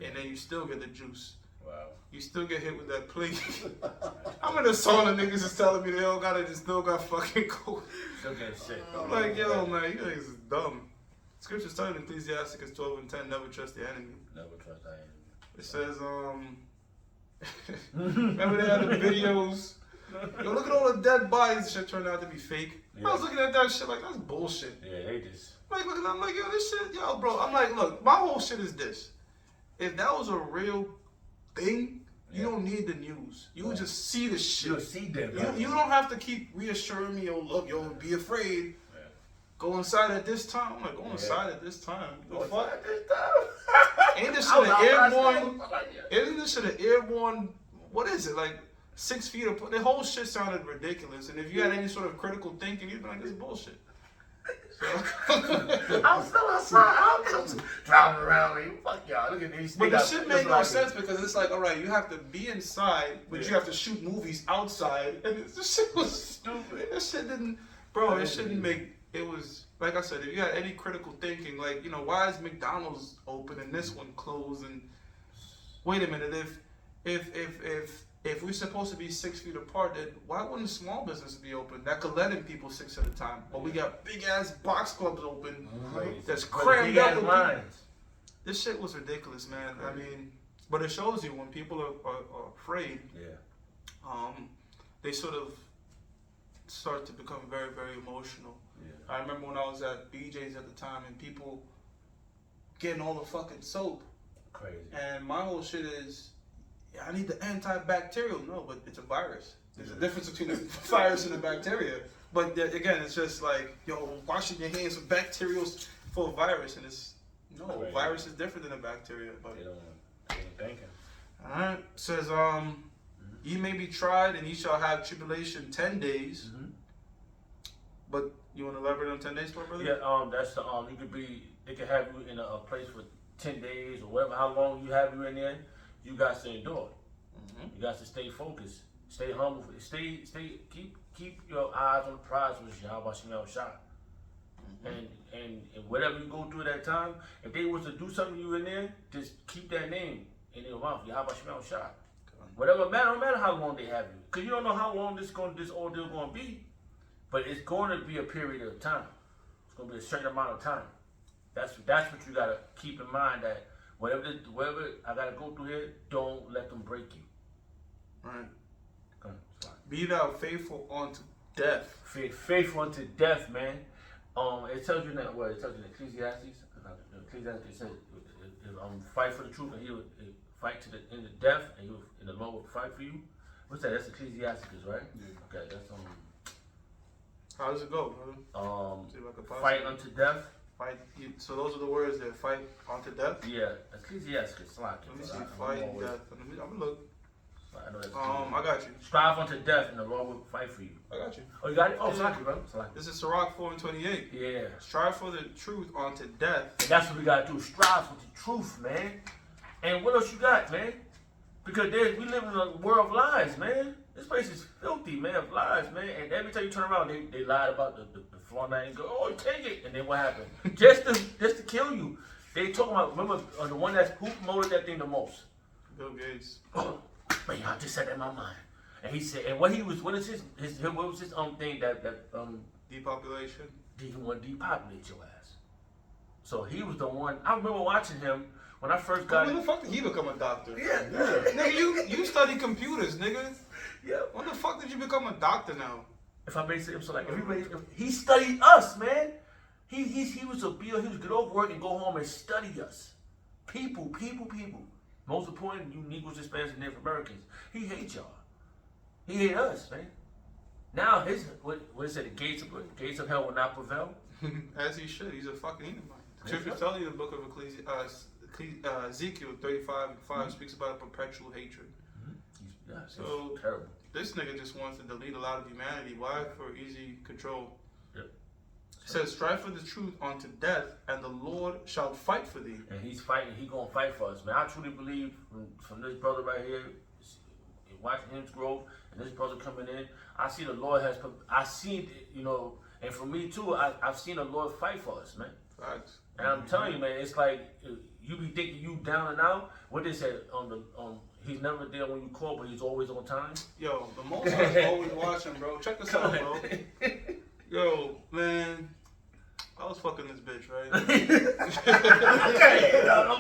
and then you still get the juice? Wow. You still get hit with that plate. I'm in a sauna, niggas is telling me they all still got fucking cold. Still getting sick. I'm like, yo, man, you niggas is dumb. Scripture's telling Ecclesiasticus 12:10, never trust the enemy. Never trust the enemy. It says, remember they had the videos? Yo, look at all the dead bodies. This shit turned out to be fake. Yeah. I was looking at that shit like, that's bullshit. Yeah, they just. Like, looking, I'm like, yo, this shit, yo, bro. I'm like, look, my whole shit is this. If that was a real thing, you don't need the news. You would just see the shit. You'll see them. You don't have to keep reassuring me, yo, look, yo, be afraid. Go inside at this time. I'm like, go inside at this time. Go fuck at this time. Ain't this shit an airborne? Isn't this shit an airborne? What is it like? 6 feet apart. The whole shit sounded ridiculous. And if you had any sort of critical thinking, you'd be like, "This is bullshit." So. I'm still outside. I'm just driving around like, fuck y'all. Look at these. But the shit made no sense because it's like, all right, you have to be inside, but you have to shoot movies outside, and this shit was stupid. This shit didn't, bro. It shouldn't make. It was like I said, if you had any critical thinking, like why is McDonald's open and this one closed? And wait a minute, if we're supposed to be 6 feet apart, then why wouldn't small business be open that could let in people 6 at a time? But we got big ass box clubs open that's crammed up with lines. This shit was ridiculous, man. I mean, but it shows you when people are afraid. Yeah. They sort of start to become very, very emotional. Yeah. I remember when I was at BJ's at the time and people getting all the fucking soap. Crazy. And my whole shit is, I need the antibacterial. No, but it's a virus. There's a difference between a virus and a bacteria. But again, it's just like, washing your hands with bacterials for a virus. And it's, no, a virus is different than a bacteria. But they ain't thinking. Alright, says, ye may be tried and ye shall have tribulation 10 days. Mm-hmm. But you want to elaborate on 10 days for, brother? Yeah, that's the, they can have you in a place for 10 days or whatever, how long you have you in there. You got to endure. Mm-hmm. You got to stay focused, stay humble, keep your eyes on the prize, which is Yahweh Shemel shot. Mm-hmm. And whatever you go through that time, if they was to do something to you in there, just keep that name in your mouth, Yahweh Shemel shot. Whatever matter, no matter how long they have you, because you don't know how long this ordeal going to be, but it's going to be a period of time. It's going to be a certain amount of time. That's what you got to keep in mind, that whatever I gotta go through here, don't let them break you. Right. Be thou faithful unto death. Faithful unto death, man. It tells you that word. It tells you in Ecclesiastes. Ecclesiastes says, fight for the truth, and he will fight to the end of death, and the Lord will fight for you. What's that? That's Ecclesiastes, right? Yeah. Okay, that's How does it go, brother? Fight unto death. So those are the words that fight unto death? Yeah, Ecclesiastes. Let me see, fight death. I'm gonna look. I got you. Strive unto death, and the Lord will fight for you. I got you. Oh, you got it? Oh, Salaki, brother. Salaki. This is Sirach 4:28. Yeah. Strive for the truth unto death. And that's what we gotta do. Strive for the truth, man. And what else you got, man? Because we live in a world of lies, man. This place is filthy, man, of lies, man. And every time you turn around, they lied about the floor night and go, oh, take it. And then what happened? just to kill you. They talking about, remember, the one who promoted that thing the most? Bill Gates. Oh, man, I just said that in my mind. And he said, and what was his thing that depopulation? He want to depopulate your ass. So he was the one. I remember watching him when I first got. When the fuck did he become a doctor? Yeah. Nigga, you study computers, nigga. Yeah. When the fuck did you become a doctor now? If I may say so, like everybody, he studied us, man. He was he would get off work and go home and study us. People. Most important, you Negroes, Hispanics, and Native Americans. He hates y'all. He hate us, man. Now what is it? The gates of hell will not prevail. As he should. He's a fucking Edomite. The scripture tells you in the book of Ezekiel 35:5 speaks about a perpetual hatred. Yeah, so terrible. This nigga just wants to delete a lot of humanity. Why? For easy control. Yep. It says, strive for the truth unto death, and the Lord shall fight for thee. And he's fighting. He gonna fight for us, man. I truly believe from this brother right here, watching him grow, and this brother coming in, I see the Lord has. I seen and for me too, I've seen the Lord fight for us, man. Facts. And I'm telling you, man, it's like you be thinking you down and out. What they said he's never there when you call, but he's always on time. Yo, the most I'm always watching, bro. Check this out, bro. Yo, man, I was fucking this bitch, right? Okay, no.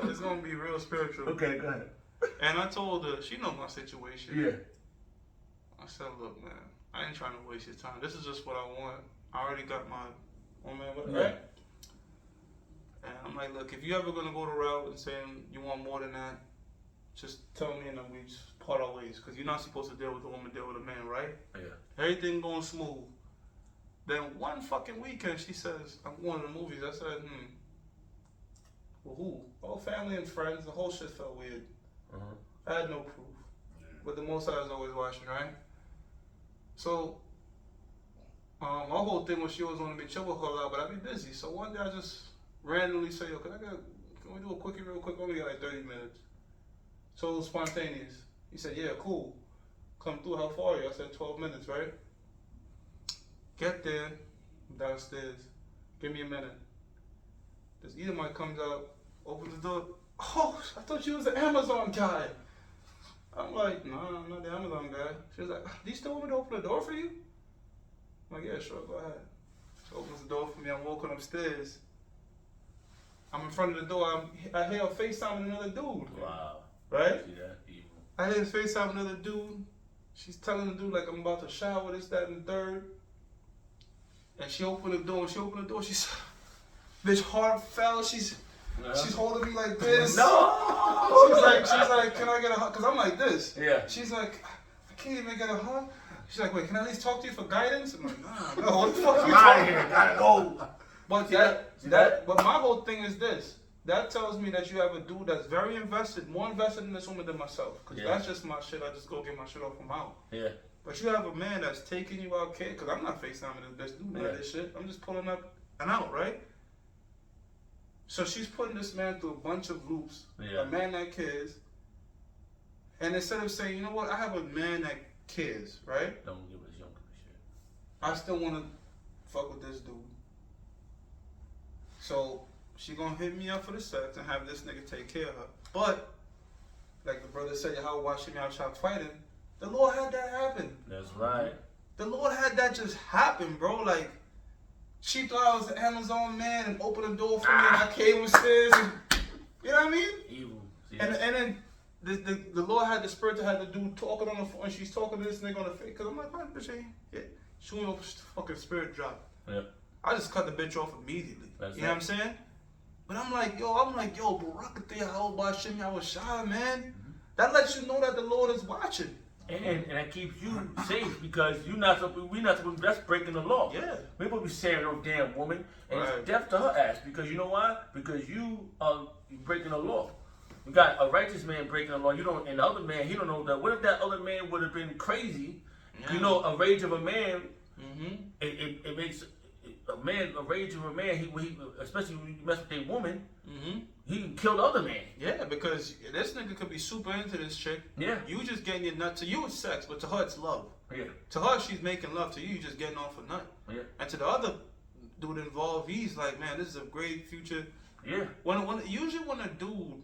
It's gonna be real spiritual. Okay, go ahead. And I told her, she knows my situation. Yeah. I said, look, man, I ain't trying to waste your time. This is just what I want. I already got my right? And I'm like, look, if you ever gonna go the route and saying you want more than that, just tell me and then we just part our ways. Because you're not supposed to deal with a woman, deal with a man, right? Yeah. Everything going smooth. Then one fucking weekend, she says, I'm going to the movies. I said, Well, who? Oh, family and friends. The whole shit felt weird. I had no proof. But the Most High is always watching, right? So, my whole thing was she always wanted me to chill with her a lot, but I'd be busy. So one day I just randomly say, yo, can we do a quickie real quick? Only got like 30 minutes. So it was spontaneous. He said, yeah, cool. Come through, how far are you? I said 12 minutes, right? Get there, downstairs. Give me a minute. This Edomite comes out, opens the door. Oh, I thought you was the Amazon guy. I'm like, nah, I'm not the Amazon guy. She was like, do you still want me to open the door for you? I'm like, yeah, sure, go ahead. She opens the door for me. I'm walking upstairs. I'm in front of the door. I hear her FaceTime with another dude. Wow. Right? See that? Evil. I hear her FaceTime with another dude. She's telling the dude, like, I'm about to shower, this, that, and the third. And she opened the door. She's, bitch, heart fell. She's holding me like this. No! She's like, can I get a hug? Because I'm like this. Yeah. She's like, I can't even get a hug. She's like, wait, can I at least talk to you for guidance? I'm like, nah, no, what the fuck are you I'm out of talking here, about? gotta go. But but my whole thing is this. That tells me that you have a dude that's very invested, more invested in this woman than myself. Because that's just my shit. I just go get my shit off from out. Yeah. But you have a man that's taking you out, kid. Because I'm not FaceTiming this bitch, doing this shit. I'm just pulling up and out, right? So she's putting this man through a bunch of loops. Yeah. A man that cares. And instead of saying, you know what, I have a man that cares, right? Don't give us young shit. I still want to fuck with this dude. So she gonna hit me up for the sex and have this nigga take care of her. But like the brother said, how watching me out try fighting, the Lord had that happen. That's right. The Lord had that just happen, bro. Like she thought I was the Amazon man and opened the door for me and I came upstairs and you know what I mean? Evil. See, And then the Lord had the spirit to have the dude talking on the phone and she's talking to this nigga on the face. Cause I'm like, what bitch ain't? Yeah. She went over fucking spirit drop. Yeah. I just cut the bitch off immediately. That's you know what I'm saying? But I'm like, yo, Barakateh, how about Shimmy, I was shy, man. That lets you know that the Lord is watching. And that keeps you safe because we're not supposed that's breaking the law. Yeah. We're supposed to be saying no damn woman. And Right. it's death to her ass because you know why? Because you are breaking the law. You got a righteous man breaking the law. You don't, and the other man, he don't know that. What if that other man would have been crazy? Yeah. You know, a rage of a man, Mm-hmm. it makes a rage of a man. He especially when you mess with a woman, Mm-hmm. he can kill the other man. Yeah, because this nigga could be super into this chick. Yeah. You just getting your nut. To you it's sex, but to her it's love. Yeah. To her she's making love. To you just getting off a nut. Yeah. And to the other dude involved, he's like, man, this is a great future. Yeah. Usually when a dude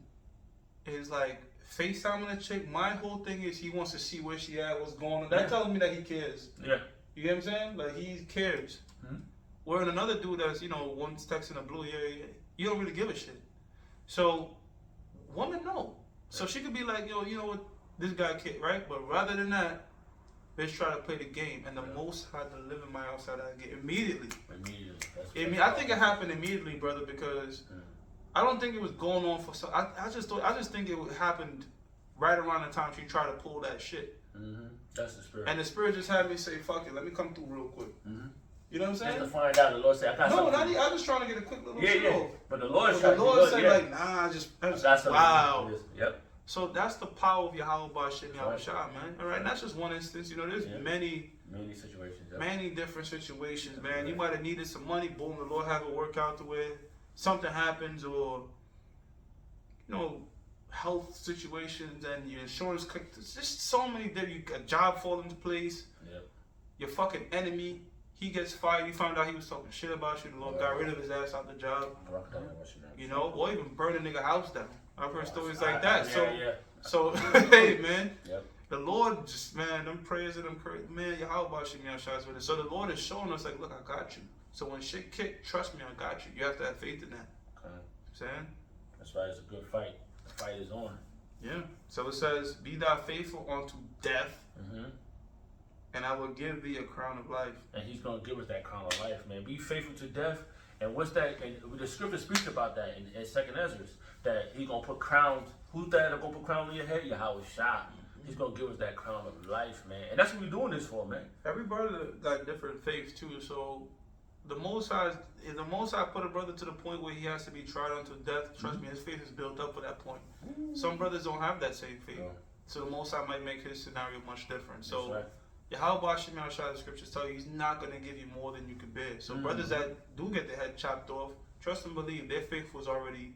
is like FaceTiming a chick, my whole thing is he wants to see where she at, what's going on. That tells me that he cares. Yeah. You get what I'm saying? Like he cares. Mm-hmm. Where in another dude that's, one's texting a blue, you don't really give a shit. So women know. So she could be like, yo, you know what, this guy cares, right? But rather than that, bitch try to play the game, and the Most High delivered my outside that game immediately. I think it happened immediately, brother, because I don't think it was going on for so. I just think it happened right around the time she tried to pull that shit. Mm-hmm. That's the spirit. And the spirit just had me say, "Fuck it, let me come through real quick." Mm-hmm. You know what I'm saying? Just to find out, the Lord said, "I got something." No, I'm just trying to get a quick little shit off. But the Lord said, like, nah, I just wow. Yep. So that's the power of Yahweh B'Shem Yahushua, man. All right, and that's just one instance. There's many situations. Yep. many different situations, man. Right. You might have needed some money. Boom, the Lord have it work out to where something happens, or health situations, and your insurance. There's just so many that a job fall into place. Yep. Your fucking enemy, he gets fired. You found out he was talking shit about you. The Lord got rid of his ass out the job. Or even burn a nigga house down. I've heard stories like that. So hey, man. Yep. The Lord just, man, them prayers and them courage, man, Yahweh B'Shem Yahushua with it. So the Lord is showing us, like, look, I got you. So when shit kick, trust me, I got you. You have to have faith in that. Okay. Saying? That's why it's a good fight. The fight is on. Yeah. So it says, be thou faithful unto death, and I will give thee a crown of life. And he's going to give us that crown of life, man. Be faithful to death. And what's that? And the scripture speaks about that in 2nd Ezra, that he's going to put crowns. Who's that going to put crowns on your head? Yahweh Shah. He's going to give us that crown of life, man. And that's what we're doing this for, man. Every brother got different faiths, too. So the Most High, if the Most High put a brother to the point where he has to be tried unto death, trust me, his faith is built up for that point. Some brothers don't have that same faith. No. So the Most High might make his scenario much different. So That's right. Yahweh Shema Shah, the scriptures tell you he's not going to give you more than you can bear. So brothers that do get their head chopped off, trust and believe their faith was already,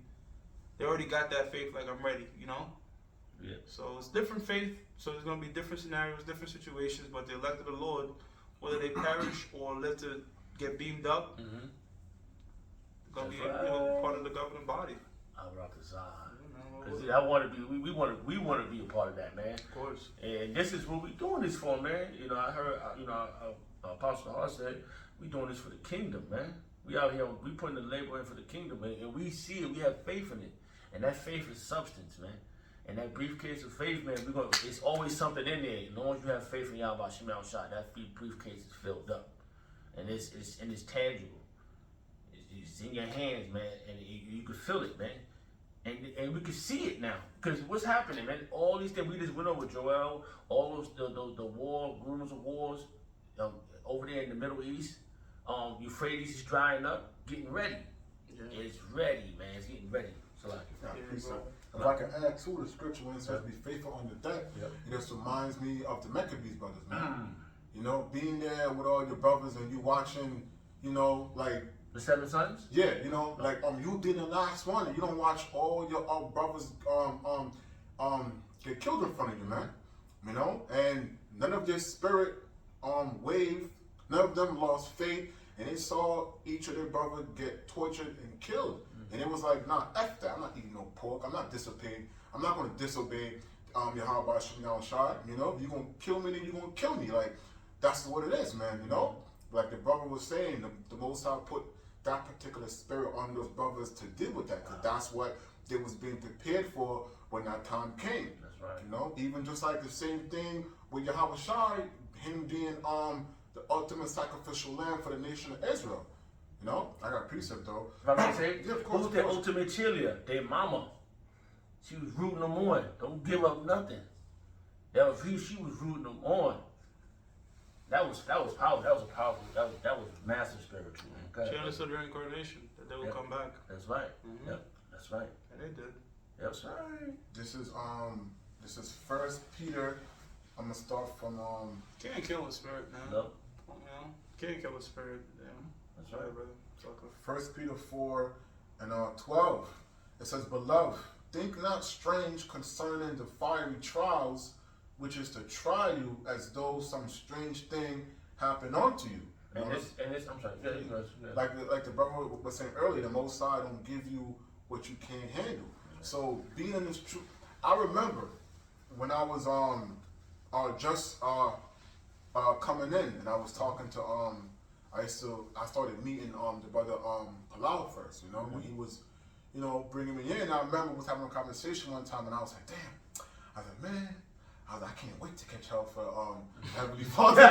they already got that faith like I'm ready, you know? Yeah. So it's different faith, so there's going to be different scenarios, different situations, but the elect of the Lord, whether they perish or live to get beamed up, going to be part of the governing body. Cause I want to be, we want to be a part of that, man. Of course. And this is what we doing this for, man. You know, I heard, Apostle Hart said, we doing this for the kingdom, man. We out here, we putting the labor in for the kingdom, man. And we see it, we have faith in it. And that faith is substance, man. And that briefcase of faith, man, it's always something in there. As long as you have faith in Yahweh Shema Shah, that briefcase is filled up. And it's tangible. It's in your hands, man. And you can feel it, man. And we can see it now, because what's happening, man? All these things we just went over, Joel. All those the war, rumors of wars, over there in the Middle East. Euphrates is drying up, getting ready. Yeah. It's ready, man. It's getting ready. So if I can add to the scripture when it says be faithful unto death, it just reminds me of the Maccabees brothers, man. You know, being there with all your brothers and you watching, you know, like. The 7 sons? Yeah, you know, like you being the last one, and you don't watch all your brothers get killed in front of you, man. You know, and none of their spirit waved, none of them lost faith, and they saw each of their brothers get tortured and killed. And it was like, nah, F that. I'm not eating no pork. I'm not disobeying. I'm not going to disobey Yahweh Shema Shah. You know, you're going to kill me, then you're going to kill me. Like, that's what it is, man, you know? Like the brother was saying, the Most High put that particular spirit on those brothers to deal with that, because that's what they was being prepared for when that time came. That's right. You know, even just like the same thing with Yahweh Shai, him being the ultimate sacrificial lamb for the nation of Israel. You know, I got a precept though. If I may say, yeah, of course, who's the ultimate cheerleader? Their mama. She was rooting them on. Don't give up nothing. She was rooting them on. That was powerful. That was powerful. That was massive spiritual. Okay. She understood reincarnation, that they will come back. That's right. Yep. That's right. And they did. That's right. This is 1 Peter. I'm gonna start from Can't kill a spirit, man. No. You know, can't kill a spirit. Yeah. That's right, brother. 1 Peter 4 and 12. It says, "Beloved, think not strange concerning the fiery trials, which is to try you as though some strange thing happened unto you." And this, I'm sorry. Yeah. Like the brother was saying earlier, the Most High don't give you what you can't handle. So being in this truth, I remember when I was just coming in, and I was talking to I started meeting the brother Palau first, you know, when he was, you know, bringing me in. And I remember was having a conversation one time, and I was like, damn. I was like, man. I can't wait to catch hell for Heavenly Father.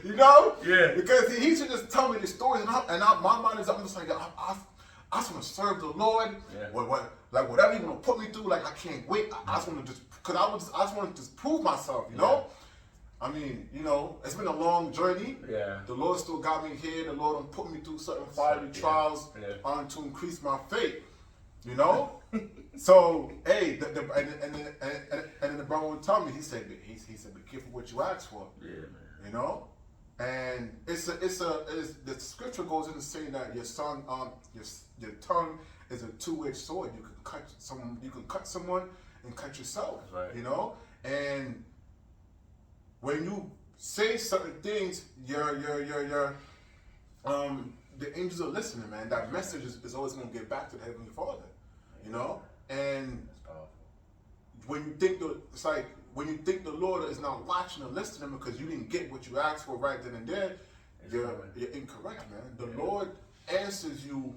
You know? Yeah. Because he should just tell me the stories, and my mind is, I'm just like, I just want to serve the Lord. Yeah. Like whatever you want to put me through, like I can't wait. I just want to I just want to just prove myself, you know? I mean, you know, it's been a long journey. Yeah. The Lord still got me here. The Lord done put me through certain fiery trials to increase my faith. You know? So, hey, and then the brother would tell me, he said, be careful what you ask for. Yeah, man. You know? And the scripture goes into saying that your tongue is a two-edged sword. You can cut someone and cut yourself. That's right. You know? And when you say certain things, the angels are listening, man. That message is always going to get back to the Heavenly Father, you know. And that's powerful. When you think the Lord is not watching or listening because you didn't get what you asked for right then and there, you're incorrect, man. The Lord answers you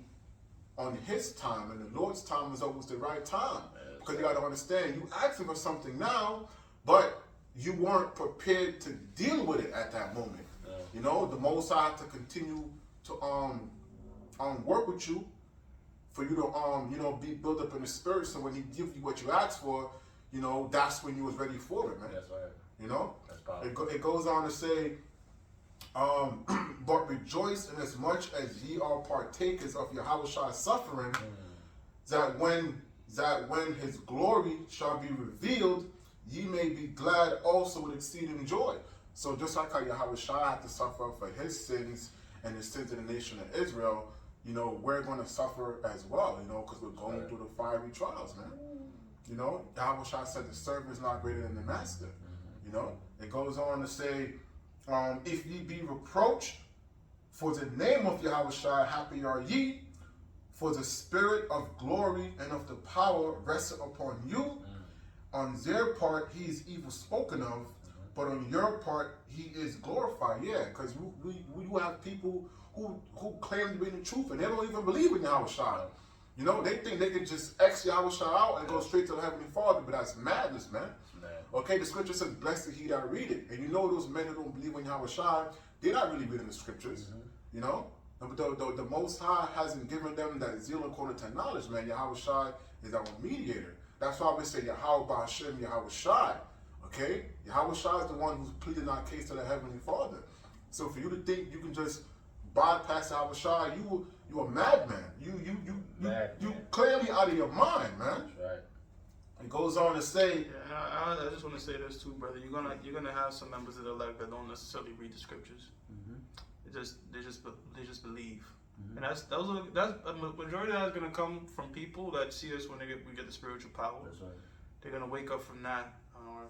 on His time, and the Lord's time is always the right time. Because you got to understand, you asking for something now, but you weren't prepared to deal with it at that moment. You know, the Most High had to continue to work with you for you to be built up in the spirit. So when He gives you what you asked for, you know, that's when you was ready for it, man. That's right. You know, that's powerful. It goes on to say, But rejoice in as much as ye are partakers of Yahweh's suffering, that when his glory shall be revealed, ye may be glad also with exceeding joy. So just like how Yahweh had to suffer for his sins and the sins of the nation of Israel, you know, we're going to suffer as well, you know, because we're going through the fiery trials, man. You know, Yahweh said the servant is not greater than the master. You know, it goes on to say, if ye be reproached for the name of Yahweh, happy are ye, for the spirit of glory and of the power rested upon you. On their part, he is evil spoken of, but on your part, he is glorified. Yeah, because we have people who claim to be in the truth and they don't even believe in Yahweh. You know, they think they can just X Yahweh out and go straight to the Heavenly Father, but that's madness, man. Okay, the scripture says, blessed is he that read it. And you know those men who don't believe in Yahweh, they're not really reading the scriptures. You know? The Most High hasn't given them that zeal according to knowledge, man. Yahweh is our mediator. That's why we say Yahweh Ba'Shem, Yahweh. Okay? Yahweh is the one who's pleading our case to the Heavenly Father. So for you to think you can just bypass Yahweh, you a madman. You clearly out of your mind, man. That's right. It goes on to say, I just want to say this too, brother. You're gonna have some members of the elect that don't necessarily read the scriptures. They just believe, and that's a majority of that is gonna come from people that see us when we get the spiritual power. That's right. They're gonna wake up from that.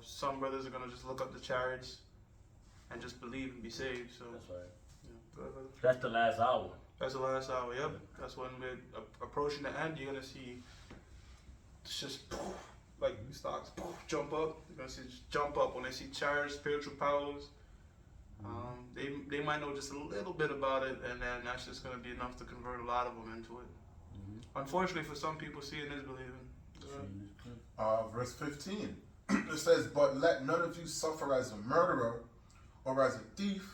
Some brothers are gonna just look up the chariots and just believe and be saved. So that's right. Yeah, go ahead, brother. That's the last hour. That's the last hour. Yep. That's when we're approaching the end. You're gonna see it's just like stocks jump up. You're gonna see just jump up when they see chariots, spiritual powers. They might know just a little bit about it, and then that's just going to be enough to convert a lot of them into it. Unfortunately, for some people, seeing is believing. Verse 15, it says, but let none of you suffer as a murderer, or as a thief,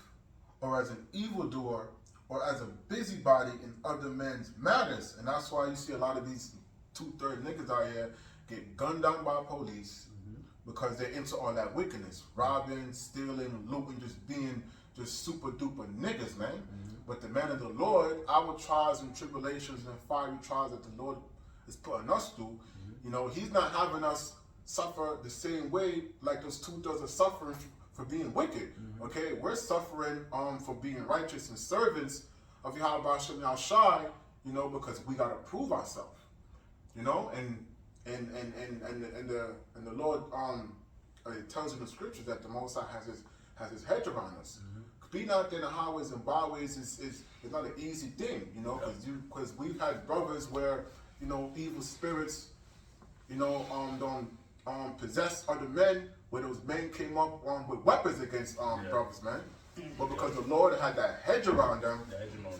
or as an evildoer, or as a busybody in other men's matters. And that's why you see a lot of these 2/3 niggas out here get gunned down by police, because they're into all that wickedness, robbing, stealing, looting, just being just super duper niggas, man. But the man of the Lord, our trials and tribulations and fiery trials that the Lord is putting us through, you know, he's not having us suffer the same way like those 2/3 are suffering for being wicked. Okay, we're suffering for being righteous and servants of Yahweh Shem Yahshai, you know, because we gotta prove ourselves, you know, and the Lord it tells in the scriptures that the Most High has his hedge around us. Being out there in the highways and byways is not an easy thing, you know, because we've had brothers where, you know, evil spirits, you know, don't possess other men, where those men came up with weapons against brothers, man. But because the Lord had that hedge around them,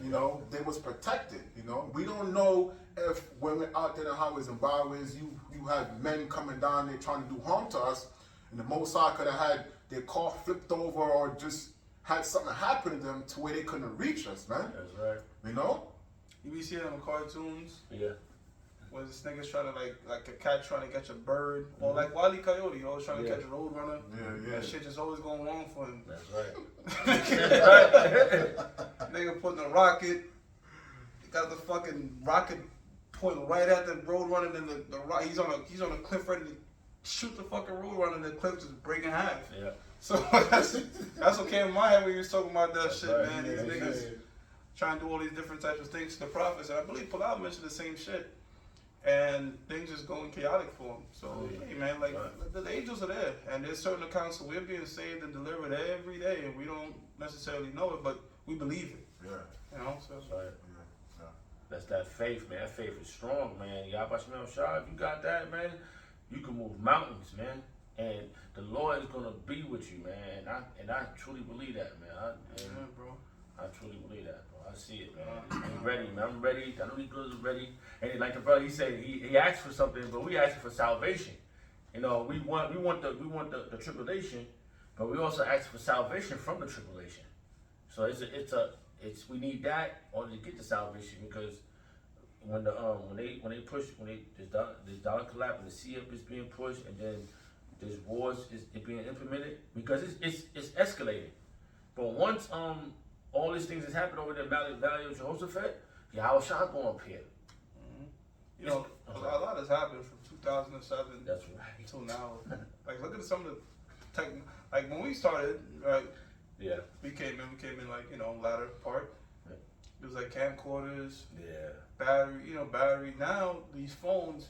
you know, they was protected, you know. We don't know if when we're out there in the highways and byways, you had men coming down there trying to do harm to us, and the Most High could have had their car flipped over or just had something happen to them to where they couldn't reach us, man. That's right. You know? You be seeing them cartoons? Yeah. Where this nigga's trying to like a cat trying to catch a bird, or like Wile E. Coyote, always trying to catch a road runner. That shit just always going wrong for him. That's right. Nigga putting a rocket, got the fucking rocket pointing right at the road runner, and then he's on a cliff ready to shoot the fucking road runner, and the cliff just break in half. Yeah. So that's what came in my head when you was talking about that That's shit, right. man. These niggas trying to do all these different types of things to the prophets, and I believe Palau mentioned the same shit. And things just going chaotic for him. So, hey man, like the angels are there, and there's certain accounts we're being saved and delivered every day, and we don't necessarily know it, but we believe it. Yeah. You know, so That's right. That's that faith, man. That faith is strong, man. Yahweh Shem Shah, if you got that, man, you can move mountains, man. And the Lord is gonna be with you, man. And I truly believe that, man. bro. I truly believe that, bro. I see it, man. I'm ready, man. I'm ready. I know these brothers are ready. And like the brother, he said he asked for something, but we asked for salvation. You know, we want the tribulation, but we also ask for salvation from the tribulation. So it's we need that in order to get the salvation, because when this dollar collapse and the CF is being pushed, and then this wars is being implemented, because it's escalating. But once all these things has happened over there in Valley of Jehoshaphat, Yahweh Shah going to appear. You know, a lot has happened from 2007 That's right. until now. Like, look at some of the tech. Like when we started, right? Yeah. We came in like, you know, latter part. Yeah. It was like camcorders, Yeah. battery. Now these phones,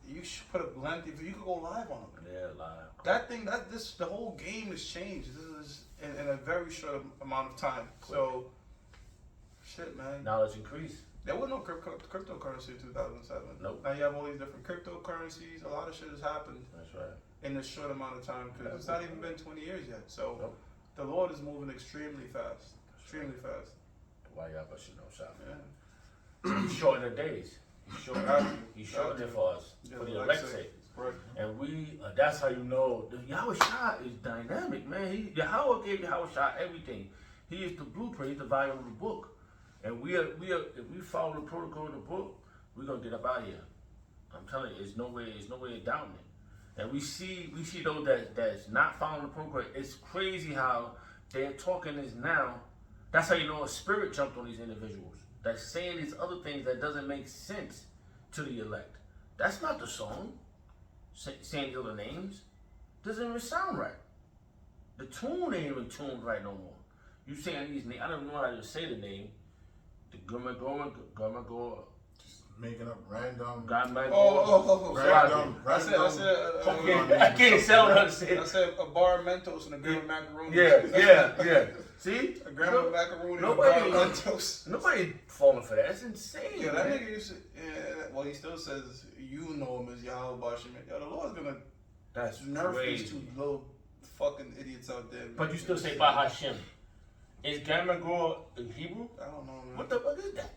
you should put a length. If you could go live on them. Yeah, live. That thing, the whole game has changed. This is in a very short amount of time. So, shit, man. Knowledge increase. There was no cryptocurrency in 2007. Nope. Now you have all these different cryptocurrencies. A lot of shit has happened That's right. in this short amount of time because it's not even been 20 years yet. So Nope. the Lord is moving extremely fast. Extremely fast. Why y'all but you know shop? Yeah. He's shortening the days. He's shortening it for us. For the elect's sake. Right. And we, that's how you know, the Yahweh Shah is dynamic, man. Yahweh gave Yahweh Shah everything. He is the blueprint, he's the volume of the book. And we are, if we follow the protocol of the book, we're gonna get up out of here. I'm telling you, there's no way of doubting it. And we see those that's not following the protocol. It's crazy how they're talking this now. That's how you know a spirit jumped on these individuals. That's saying these other things that doesn't make sense to the elect. That's not the song. Saying the other names doesn't even sound right. The tune ain't even tuned right no more. You saying these names? I don't know how to say the name. The Gurma, Making up random. Random. I can't tell how to say it. I said a bar of Mentos and a gram of macaroni. Yeah. See? A gram of macaroni and a nobody- bar of Mentos. Nobody falling for that. That's insane. Yeah, that man. nigga used to. Yeah, well, he still says you know him as Yahweh Bashim. Yo, the Lord's gonna That's nerf crazy. these two little fucking idiots out there. Man. But you still say Bah Hashem. Is Gamma in Hebrew? I don't know, man. What the fuck is that?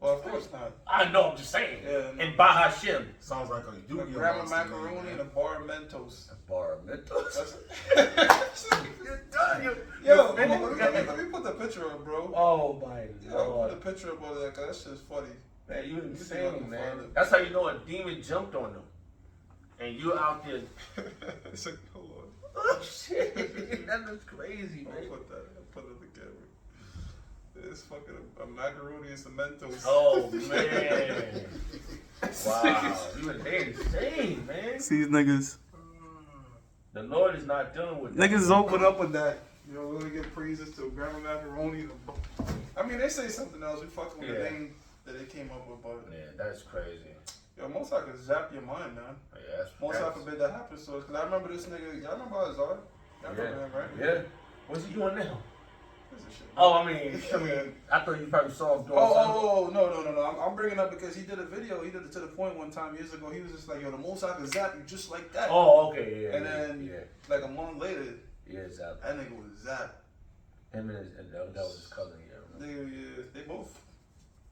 Well, of course not. I know, I'm just saying. Yeah, no. And Bah Hashem. Sounds like a A Yu-Gi-Oh gram of monster macaroni name, and a man. bar of Mentos. Bar Mentos. That's You're done. Yo, let me put the picture up, bro. Oh my Yo, I'll Lord. put the picture up of that, cause that shit's funny. Man, you see if I insane, can man. find it. That's how you know a demon jumped on them. And you're out there. It's like, hold on. Oh shit. That looks crazy, man. I'll put it on the camera. It's fucking a macaroni and some Mentos. Oh man. Wow. They insane, man. See these niggas. The Lord is not dealing with that. Niggas open up with that. You know, we're gonna give praises to grandma macaroni. I mean, they say something else. We fucking with the name that they came up with, but Yeah, that's crazy. yo, most I could zap your mind, man. Yeah, that's Most I forbid that happens to us. Cause I remember this nigga. Y'all remember Azar? Y'all remember him, right? Yeah. What's he doing now? What's this shit? Oh, I mean, I thought you probably saw him doing something. Oh, no. I'm bringing up because he did a video. He did it to the point one time years ago. He was just like, yo, the most I could zap you just like that. Oh, okay, yeah. And then, like a month later, exactly. that nigga was zapped. Him and that was his cousin, They both.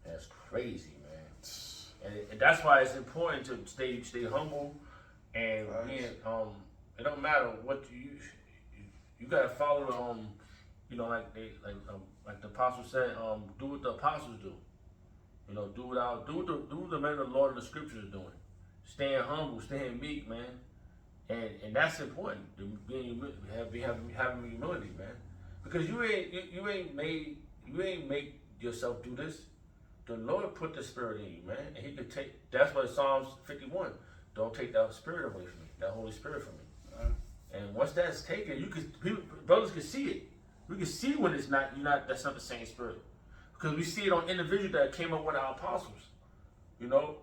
That's crazy, man. And that's why it's important to stay humble and being, it don't matter what you gotta follow the you know, like the apostle said, do what the apostles do. You know, do what the men of the Lord of the scriptures are doing. Staying humble, staying meek, man. And that's important. Having humility, man. Because you ain't make yourself do this. The Lord put the spirit in you, man. And he could take, that's why Psalms 51, don't take that spirit away from me, that Holy Spirit from me. And once that's taken, brothers can see it. We can see when it's not, that's not the same spirit. Because we see it on individuals that came up with our apostles. You know,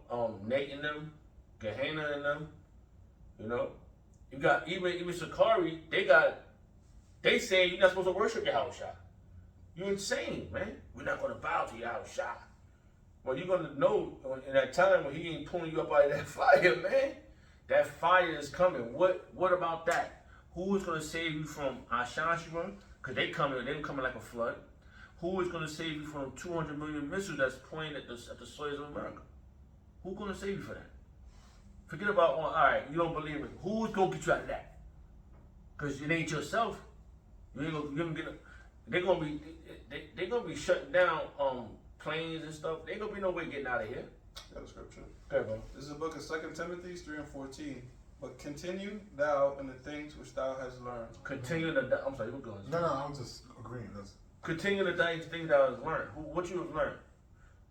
Nate and them, Gehenna and them, you know. You got even Sakari, they say you're not supposed to worship Yahweh Shah. You're insane, man. We're not going to bow to Yahweh Shah. Well, you're going to know in that time when he ain't pulling you up out of that fire, man. That fire is coming. What about that? Who is going to save you from Ashashima? Because they're coming like a flood. Who is going to save you from 200 million missiles that's pointing at the soils of America? Who's going to save you for that? Forget about, all right, you don't believe it. Who's going to get you out of that? Because it ain't yourself. They're going to be shutting down planes and stuff. Ain't going to be no way getting out of here. Got a scripture. Okay, bro. This is a book of 2 Timothy 3 and 14. But continue thou in the things which thou hast learned. Continue to. I'm sorry, we're going. No, I was just agreeing. That's Continue the things that was learned. What you have learned.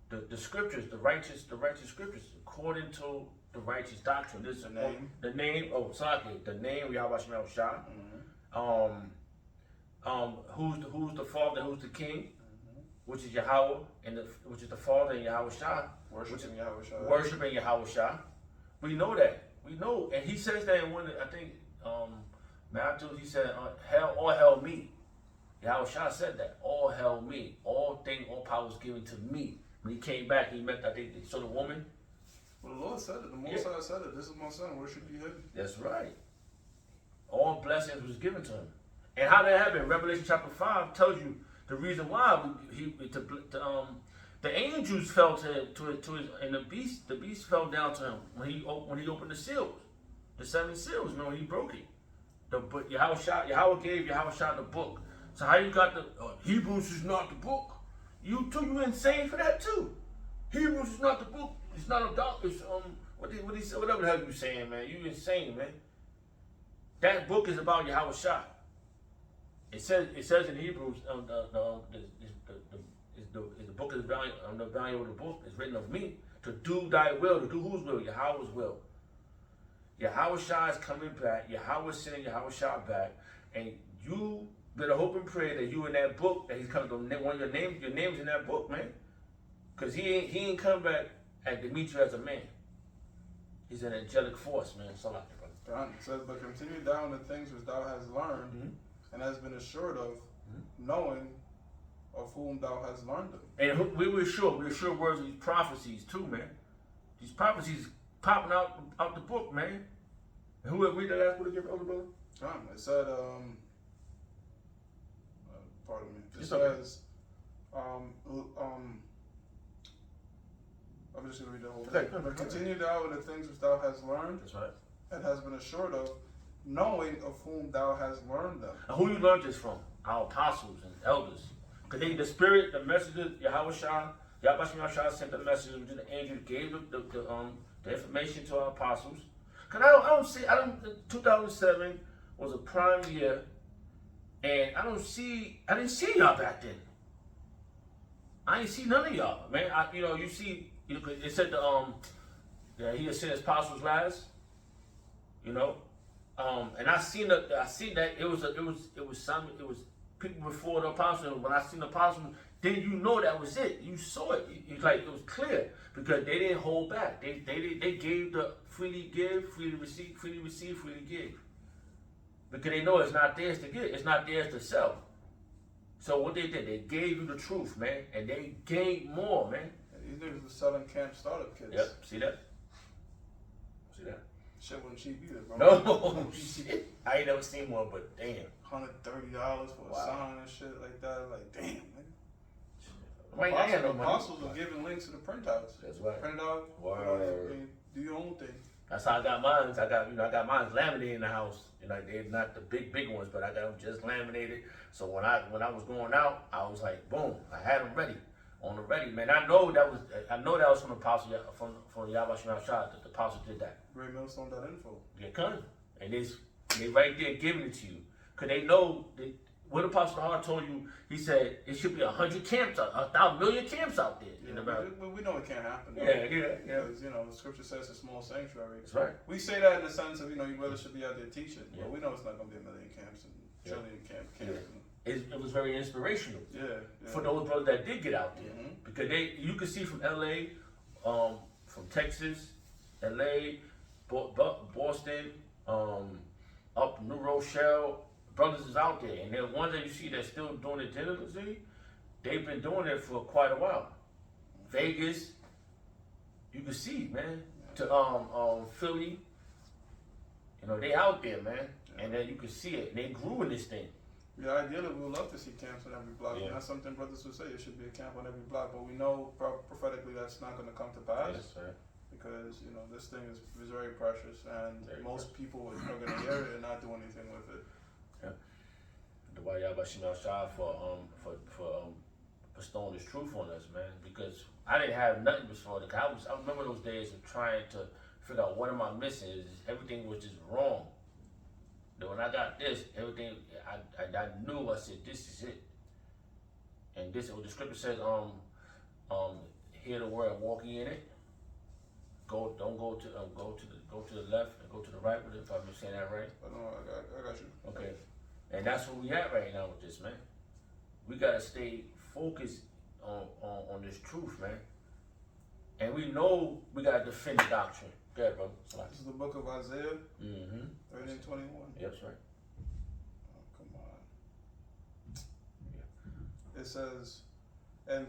The scriptures, the righteous scriptures, according to the righteous doctrine. This The name. The name. Oh, sorry. The name Yahweh Shema Shah. Who's the father? Who's the king? Which is Yahweh, which is the father and Yahweh Shah. Worshiping Yahweh Shah. Worshiping Yahweh Shah. We know that. We know, and he says that in one. I think Matthew. He said, all hell me." Yahweh Shah said that. All hell me. All power was given to me. When he came back, he met. I think so. The woman. Well, the Lord said it. The Most High said it. This is my son. Where should he hidden? That's right. All blessings was given to him. And how that happened? Revelation chapter 5 tells you the reason why the angels fell to his, and the beast fell down to him when he opened the seals, the 7 seals. Remember when he broke it. But Yahweh gave Yahweh Shah the book. So how you got the Hebrews is not the book? You insane for that too. Hebrews is not the book. It's not a doc. It's whatever the hell you saying, man. You insane, man. That book is about Yahweh Shah. It says in Hebrews, the book is value. The value of the book is written of me to do thy will. To do whose will? Yahweh's will. Yahweh Shah is coming back. Yahweh is sending Yahweh Shah back, and you better hope and pray that you in that book, that he's coming to one of your name's in that book, man. Cause he ain't come back to meet you as a man. He's an angelic force, man. So like that, brother. It says, but continue down the things which thou hast learned, and has been assured of, knowing of whom thou hast learned them. And we were sure words of these prophecies too, man. These prophecies popping out the book, man. And who read that last book again, older brother? It said, pardon me. It It's says, okay. I'm just going to read the whole Okay, thing. good. Continue thou in the things which thou hast learned, That's right. and has been assured of, knowing of whom thou hast learned them. And who you learned this from? Our apostles and elders. Because the spirit, the messages, Yahweh Shah sent the messages, which the angel gave the information to our apostles. Because 2007 was a prime year, and I didn't see y'all back then. I ain't see none of y'all, man. It said he had sent his apostles last, and I seen that it was people before the apostles. When I seen the apostles, then you know that was it. You saw it. It was clear because they didn't hold back. They gave the freely give, freely receive, freely give. Because they know it's not theirs to give, it's not theirs to sell. So what they did, they gave you the truth, man, and they gained more, man. These niggas was selling camp startup kits. Yep, see that? Shit wasn't cheap either, bro. No, shit. I ain't never seen one, but damn. $130 for a sign and shit like that. Like, damn, nigga. I ain't no Apostles money. are giving links to the printouts. That's right. Print it out. Word. Do your own thing. That's how I got mine. I got mine laminated in the house. They're not the big ones, but I got them just laminated. So when I was going out, I was like, boom, I had them ready, on the ready, man. I know that was from the apostle, from Yahweh Shema Shah, that the apostle did that. Ray Millstone.info. Yeah, come, and they right there giving it to you, cause they know that what Apostle Hart told you. He said it should be 100 camps, 1,000,000 camps out there in America. We know it can't happen. Yeah. Because, the scripture says a small sanctuary. That's right. We say that in the sense of, you really should be out there teaching. Yeah. But we know it's not going to be 1,000,000 camps and trillion camps. Yeah. It was very inspirational. Yeah. For those brothers that did get out there. Mm-hmm. Because you could see from LA, from Texas, LA, Boston, up New Rochelle, brothers is out there, and the ones that you see that's still doing it diligently, they've been doing it for quite a while. Vegas, you can see, man. To Philly, they out there, man, and then you can see it. And they grew in this thing. Yeah, ideally we would love to see camps on every block. Yeah. And that's something brothers would say. It should be a camp on every block, but we know prophetically that's not going to come to pass. That's right. Because this thing is very precious, and most people are going to hear it and not do anything with it. Yeah. The why Yahweh Shema Shah for bestowing this truth on us, man. Because I didn't have nothing before. I remember those days of trying to figure out what am I missing. Everything was just wrong. Then when I got this, everything I knew. I said, this is it. And this, what the scripture says, hear the word, walking in it. Don't go to the left and go to the right. If I'm saying that right. But no, I got you. Okay. And that's where we at right now with this, man. We gotta stay focused on this truth, man. And we know we gotta defend the doctrine. Go ahead, brother. This is the book of Isaiah, 30 and 21. Yes, right. Oh, come on. Yeah. It says, and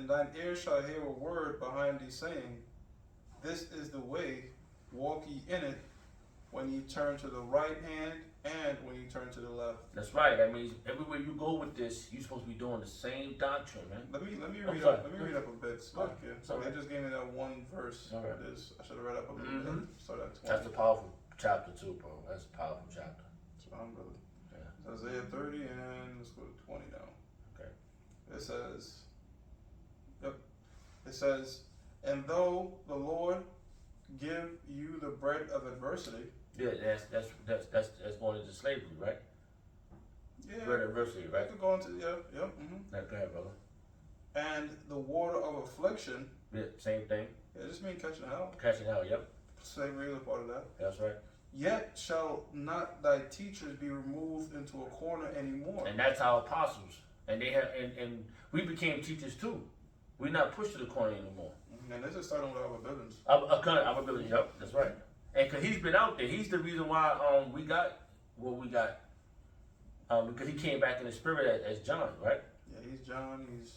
thine ear shall hear a word behind thee saying, this is the way, walk ye in it, when ye turn to the right hand and when you turn to the left. That's right. That means everywhere you go with this, you're supposed to be doing the same doctrine, man. Let me read up a bit. So they just gave me that one verse. All right. I should have read up a little bit. Start at 20. That's a powerful chapter too, bro. That's a powerful chapter. Brother. Yeah. It's Isaiah 30 and let's go to 20 now. Okay. It says, it says, and though the Lord give you the bread of adversity. Yeah, that's going into slavery, right? Yeah. Bread of adversity, right? I could go into Mm-hmm. Go ahead, brother. And the water of affliction. Yeah, same thing. Yeah, just mean catching hell. Catching hell, yep. Slavery is a part of that. That's right. Yet shall not thy teachers be removed into a corner anymore. And that's our apostles. And they have, and we became teachers too. We're not pushed to the corner anymore. And this is starting with our buildings. Our ability, yep, that's right. And cause he's been out there, he's the reason why we got what we got. Because he came back in the spirit as John, right? Yeah, he's John. He's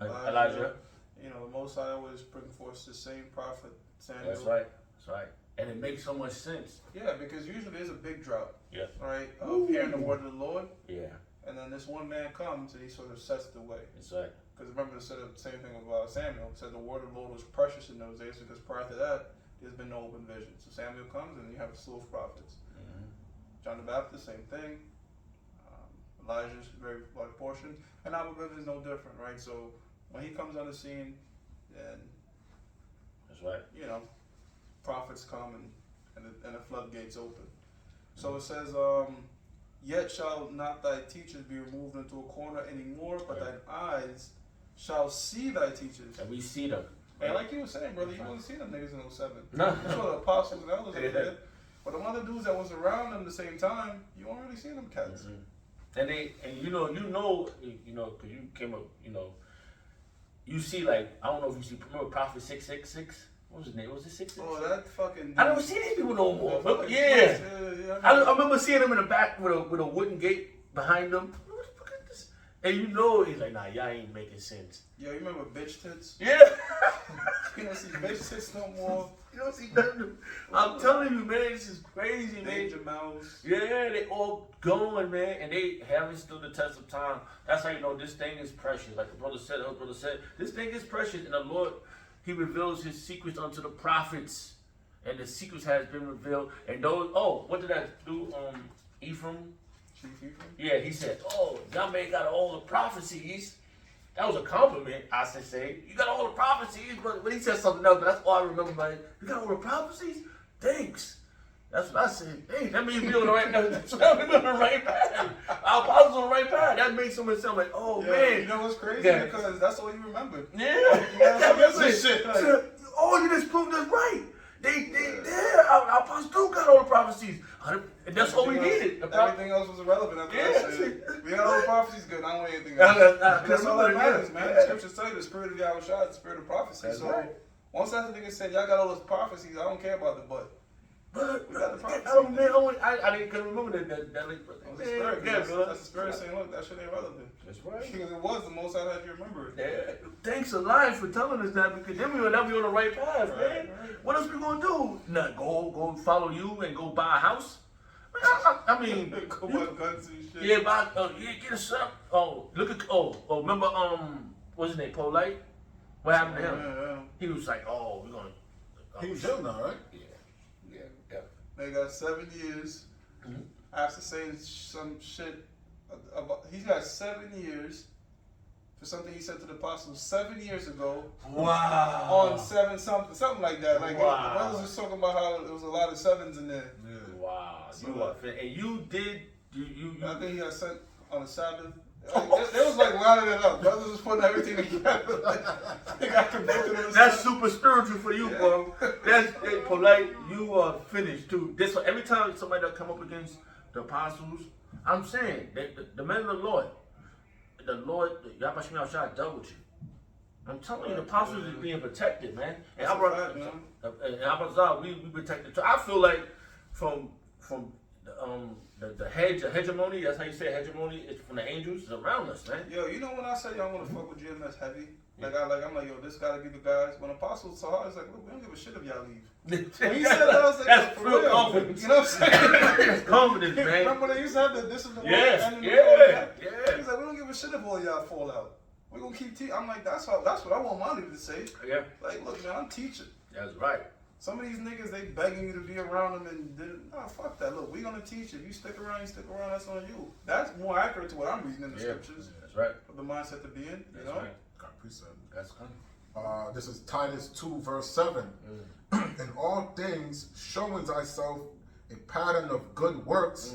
Elijah. You know, the Most High always bring forth the same prophet Samuel. That's right. That's right. And it makes so much sense. Yeah, because usually there's a big drought. Yeah. Right. Of hearing the word of the Lord. Yeah. And then this one man comes and he sort of sets the way. That's right. Because remember, it said the same thing of Samuel. It said the word of the Lord was precious in those days because prior to that, there's been no open vision. So Samuel comes and you have a slew of prophets. Mm-hmm. John the Baptist, same thing. Elijah's very large portion. And our vision is no different, right? So when he comes on the scene, then that's right. You know, prophets come and the floodgates open. So it says, yet shall not thy teachers be removed into a corner anymore, but thine eyes shall see thy teachers. And we see them. And like you were saying, brother, you wouldn't see them niggas in 07. No. That's what the apostles and elders did. But the other dudes that was around them the same time, you don't really see them cats. Mm-hmm. And you know, because you came up, you see, like, I don't know if you see, remember Prophet 666? What was his name? Was it 666? Oh, that fucking dude. I don't see these people no more. But, I remember seeing them in the back with a wooden gate behind them. What the fuck is this? And he's like, nah, y'all ain't making sense. Yo, you remember bitch tits? Yeah. You don't see bitch tits no more. You don't see nothing. I'm telling you, man, this is crazy, man. Major Mouse. Yeah, they all going, man, and they haven't stood the test of time. That's how you know this thing is precious. Like the brother said, this thing is precious, and the Lord, He reveals His secrets unto the prophets, and the secrets has been revealed. And those, what did I do? Ephraim. Chief Ephraim. Yeah, he said, y'all man got all the prophecies. That was a compliment, I should say. You got all the prophecies, but he said something else, but that's all I remember about it. You got all the prophecies? Thanks. That's what I said. Dang, that means we on the right path. We're on the right path. Our apostles on the right path. That makes so much sense. I'm like, man. You know what's crazy? Yeah. Because that's all you remember. Yeah. Shit. You just proved us right. Our apostles do got all the prophecies. And that's all we needed. Everything else was irrelevant after that shit. We got all the prophecies good. I don't want anything else. That's all that matters, man. The scriptures tell you the spirit of Yahweh Shai, the spirit of prophecy. That's so right. Once that nigga said, y'all got all those prophecies, I don't care about the but. But we got the prophecy. I didn't remember that. That's the spirit. That's the spirit saying, look, that shit ain't relevant. That's right. Because it was the most I had you remember it. Yeah. Thanks a lot for telling us that, because then we would not be on the right path, man. Right. What else we gonna do? Not go follow you and go buy a house? I mean, go buy guns and shit. Yeah, get a shop. Remember what's his name? Polite. What happened to him? Yeah. He was like, we're gonna. He was jailed now, right? Yeah. They got 7 years Mm-hmm. after saying some shit about. He's got 7 years for something he said to the apostles 7 years ago. Wow. On 7 something like that. Like Wow. the brothers was talking about how there was a lot of 7s in there. Yeah. Wow. So, You are fit. And you did. You. I think he got sent on the Sabbath. Like, they was like lining it up. Brothers was putting everything together. Like, they got convicted on the That's Sabbath. super spiritual for you, bro. That's polite. You are finished too. This every time somebody that come up against the apostles, I'm saying the men of the Lord, Yahweh Shem Yahshua dealt with you. I'm telling you, the apostles is being protected, man. And That's I brought, a fact, man. and Abazar, we protected too. I feel like from the hegemony, that's how you say hegemony, is from the angels, is around us, man. Yo, you know when I say y'all want to fuck with GMS heavy? I'm like, yo, this gotta be the guys. When Apostles saw her, it's like, look, we don't give a shit if y'all leave. When he said that, I was like, that's for real real. confidence. You know what I'm saying? That's confidence, man. Remember when they used to have the this is the world Yes, and the yeah, world? yeah. He's like, we don't give a shit if all y'all fall out. We're gonna keep teaching. I'm like, that's what I want my leader to say. Yeah, Like, look, man, I'm teaching. that's right. Some of these niggas, they begging you to be around them and then, nah, fuck that. Look, we gonna teach. If you stick around, that's on you. That's more accurate to what I'm reading in the scriptures. That's right. Of the mindset to be in, you That's know? right. God, precept. That's good. This is Titus 2, verse 7. In all things, showing thyself a pattern of good works,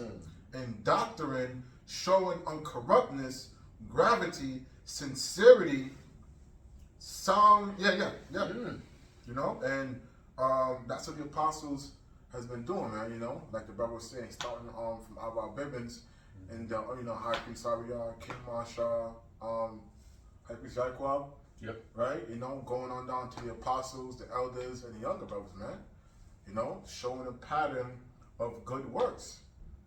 in doctrine, showing uncorruptness, gravity, sincerity, sound. You know, and that's what the apostles has been doing, man. You know, like the brother was saying, starting from Abba Bibbins, and you know, High Priest Ariah, King Marshall, High Priest Yaquab. Yep. Right? You know, going on down to the apostles, the elders, and the younger brothers, man. You know, showing a pattern of good works.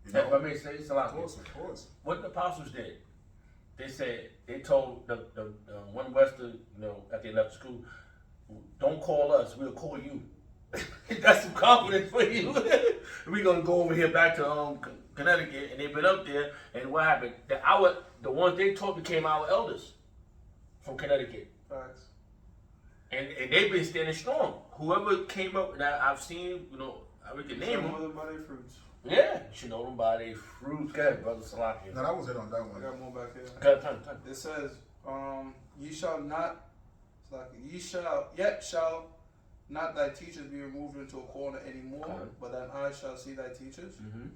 You know? If I may say, Salah, Of course. what the apostles did, they told the one Western, you know, at the left school, don't call us, we'll call you. That's some confidence for you. We're gonna go over here back to Connecticut, and they've been up there, and what happened? The ones they taught became our elders from Connecticut. Facts. And they've been standing strong. Whoever came up, that I've seen, you know, we can name Know them. them by their fruits. Yeah, you should know them by their fruits. Go ahead, brother Salaki. Now that was it on that I one. got more back here. Go ahead, turn. It says, ye shall not thy teachers be removed into a corner anymore, Okay. but thine eyes shall see thy teachers, Mm-hmm.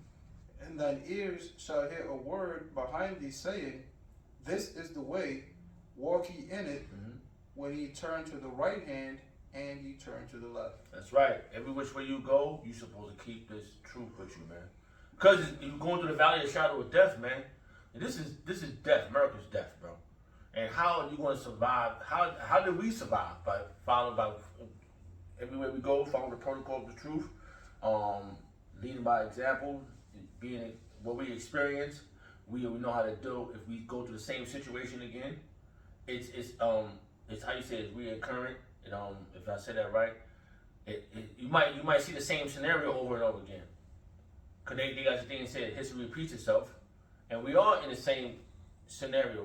and thine ears shall hear a word behind thee saying, this is the way, walk ye in it, when ye turn to the right hand and ye turn to the left. That's right. Every which way you go, you're supposed to keep this truth with you, man. Because you're going through the valley of the shadow of death, man. And this is death. America's death, bro. And how are you going to survive? How did we survive? By following everywhere we go, following the protocol of the truth, leading by example, being what we experience. We know how to deal if we go through the same situation again. It's how you say it's reoccurring. If I said that right, you might see the same scenario over and over again. Cause they got the thing said history repeats itself, and we are in the same scenario.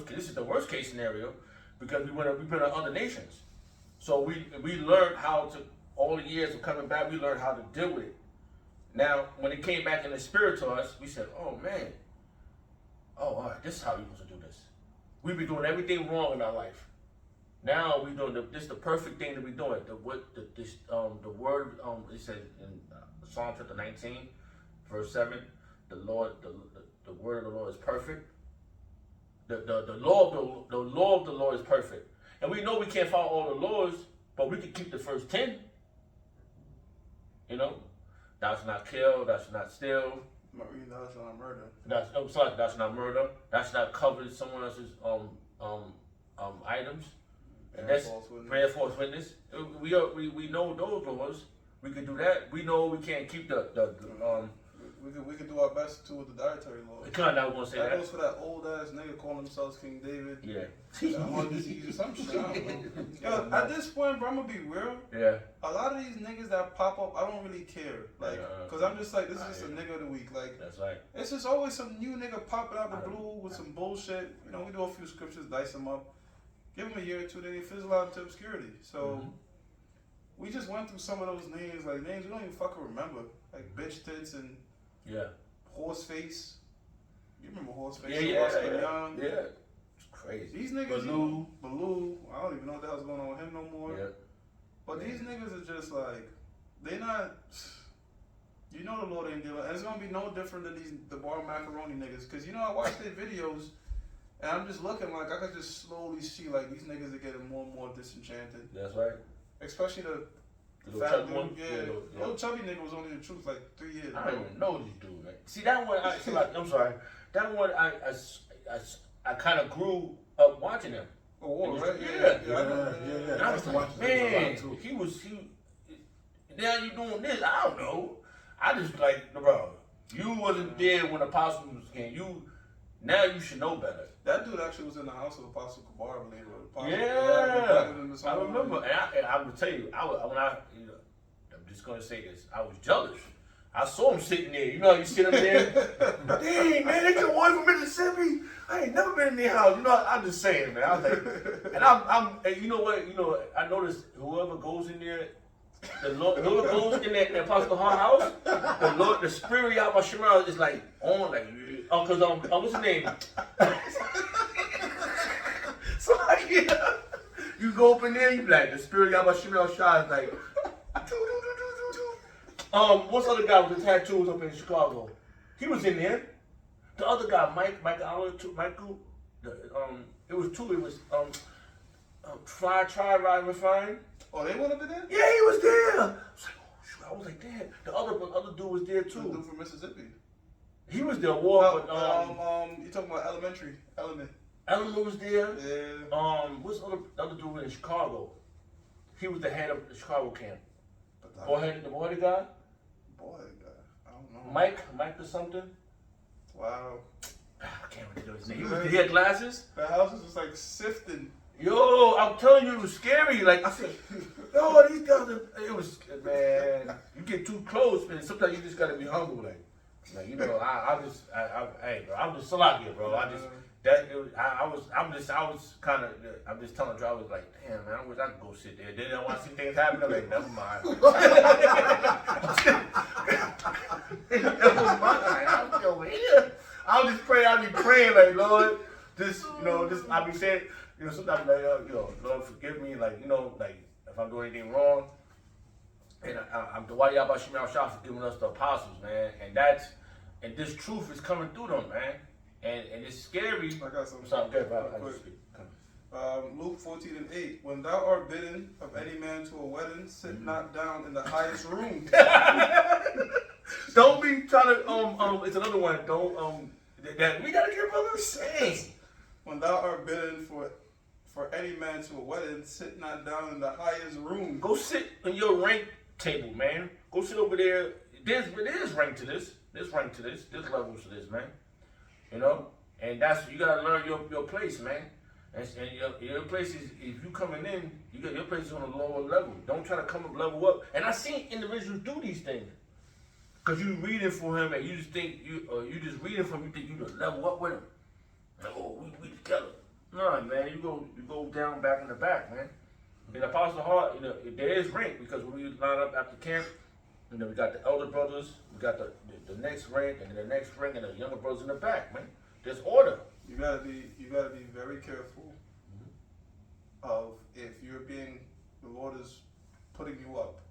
This is the worst case scenario because we've been on other nations. So we learned how to, all the years of coming back, we learned how to deal with it. Now, when it came back in the spirit to us, we said, oh man, all right, this is how we're supposed to do this. We've been doing everything wrong in our life. Now we're doing this is the perfect thing to be doing. The word it said in Psalm chapter 19, verse 7, the word of the Lord is perfect. The law of the Lord is perfect. And we know we can't follow all the laws, but we can keep the first 10. You know, thou shalt not kill, thou shalt not steal. Thou shalt not murder. Thou shalt not murder. Thou shalt not covet someone else's items. And that's bear false witness. We know those laws. We can do that. We know we can't keep We could do our best too with the dietary law. I was gonna say that. That goes for that old ass nigga calling themselves King David. Yeah. Heart disease or some shit. I don't know. Yo, at this point, bro, I'm gonna be real. Yeah. A lot of these niggas that pop up, I don't really care. Like, cause I'm just like, this is just a nigga of the week. Like, that's right. It's just always some new nigga popping out the blue with some bullshit. You know, we do a few scriptures, dice them up, give them a year or two, then they fizzle out into obscurity. So. We just went through some of those names we don't even fucking remember. Like bitch tits and horse face. You remember horse face? Yeah. Young. Yeah. crazy. These niggas, Baloo. I don't even know what the hell's going on with him no more. Yeah. But these niggas are just like, they not. You know the Lord ain't dealing. And it's gonna be no different than the bar macaroni niggas. Cause you know I watch their videos, and I'm just looking like I could just slowly see like these niggas are getting more and more disenchanted. That's right. Especially the little fat chubby dude. one? Yeah, little chubby nigga was only the truth like 3 years ago. I don't even know this dude, man. See that one? I'm sorry. That one I kind of grew up watching him. Oh, right? Yeah. And I was like, man, he. Now you doing this? I don't know. I just like, bro, you wasn't there when Apostle came. Now you should know better. That dude actually was in the house of Apostle Kabar, I believe. I remember. And I would tell you, I'm just gonna say this. I was jealous. I saw him sitting there. You know how you sit up there? Dang, man, they come away from Mississippi. I ain't never been in their house. You know, I'm just saying, man. I was like, and you know what? You know, I noticed whoever goes in there, the Lord goes in that Apostle Hart house. The spirit Yahweh Shemel is like on, like, cause what's his name? So like, yeah, you go up in there, you be like, the spirit Yahweh Shemel shines like. What's the other guy with the tattoos up in Chicago? He was in there. The other guy, Michael. It was two. It was Fly, Try, Ride, Refine. Oh, they went up in there? Yeah, he was there. I was like, damn. The other dude was there too. The dude from Mississippi. He was there. You talking about Elementary? Element was there. Yeah. What's the other dude in Chicago? He was the head of the Chicago camp. The boy guy. Boy, guy. I don't know. Mike or something. Wow. I can't remember his name. He had glasses. The house was just like sifting. Yo, I'm telling you, it was scary. Like I said, yo, these guys. It was, man. You get too close, man. Sometimes you just gotta be humble, like you know. Hey, bro, I'm just Salakia, bro. I'm just telling the driver, like, damn, man, I wish I could go sit there. Then I want to see things happen. I'm like, never mind. Never mind. I'm over here. I'll be praying, like, Lord, I'll be saying, you know, sometimes, like, Lord, forgive me, like, you know, like, if I'm doing anything wrong. And I'm the Wadi Abba Shemal Shah for giving us the apostles, man. And this truth is coming through them, man. And it's scary. I got something. Sorry, good, bro. Luke 14:8. When thou art bidden of any man to a wedding, sit not down in the highest room. Don't be trying to it's another one. Don't that we gotta get brothers saying. When thou art bidden for any man to a wedding, sit not down in the highest room. Go sit in your rank table, man. Go sit over there. There's rank to this. There's rank to this. There's levels to this, man. You know, and you gotta learn your place, man. And your place is, if you coming in, your place is on a lower level. Don't try to come up, level up. And I seen individuals do these things, cause you reading for him and you just think you just reading from him, you think you to level up with him. Like, oh, we together. No, man, you go down back in the back, man. In Apostle Hart, you know, there is rank, because when we line up after camp, you know, we got the elder brothers, we got the next rank, and then the next rank, and the younger brothers in the back, man. There's order. You gotta be very careful of, if the Lord is putting you up.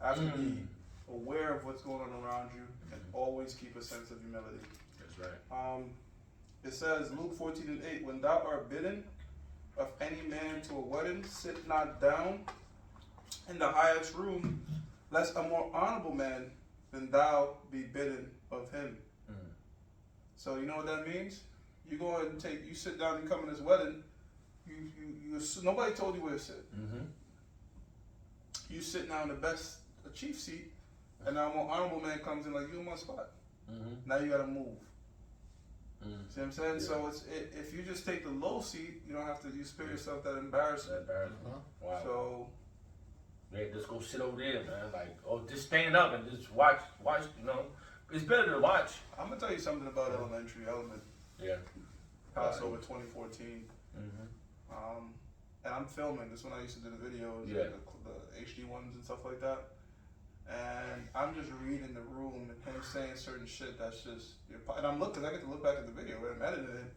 Have to be aware of what's going on around you, and always keep a sense of humility. That's right. It says, Luke 14:8, when thou art bidden of any man to a wedding, sit not down in the highest room, lest a more honorable man than thou be bidden of him. So you know what that means? You go ahead and you sit down and come in this wedding, nobody told you where to sit. You sit now in the chief seat, and now a more honorable man comes in, like, you in my spot. Now you gotta move. See what I'm saying? Yeah. So if you just take the low seat, you don't have to. You spare yourself that embarrassment. Wow. So yeah, just go sit over there, man. Like, just stand up and just watch. You know, it's better to watch. I'm gonna tell you something about Elementary Element. Yeah. Passover 2014. And I'm filming this when I used to do the videos, yeah, the HD ones and stuff like that. And I'm just reading the room and him saying certain shit that's just, and I'm looking, I get to look back at the video where I'm editing it,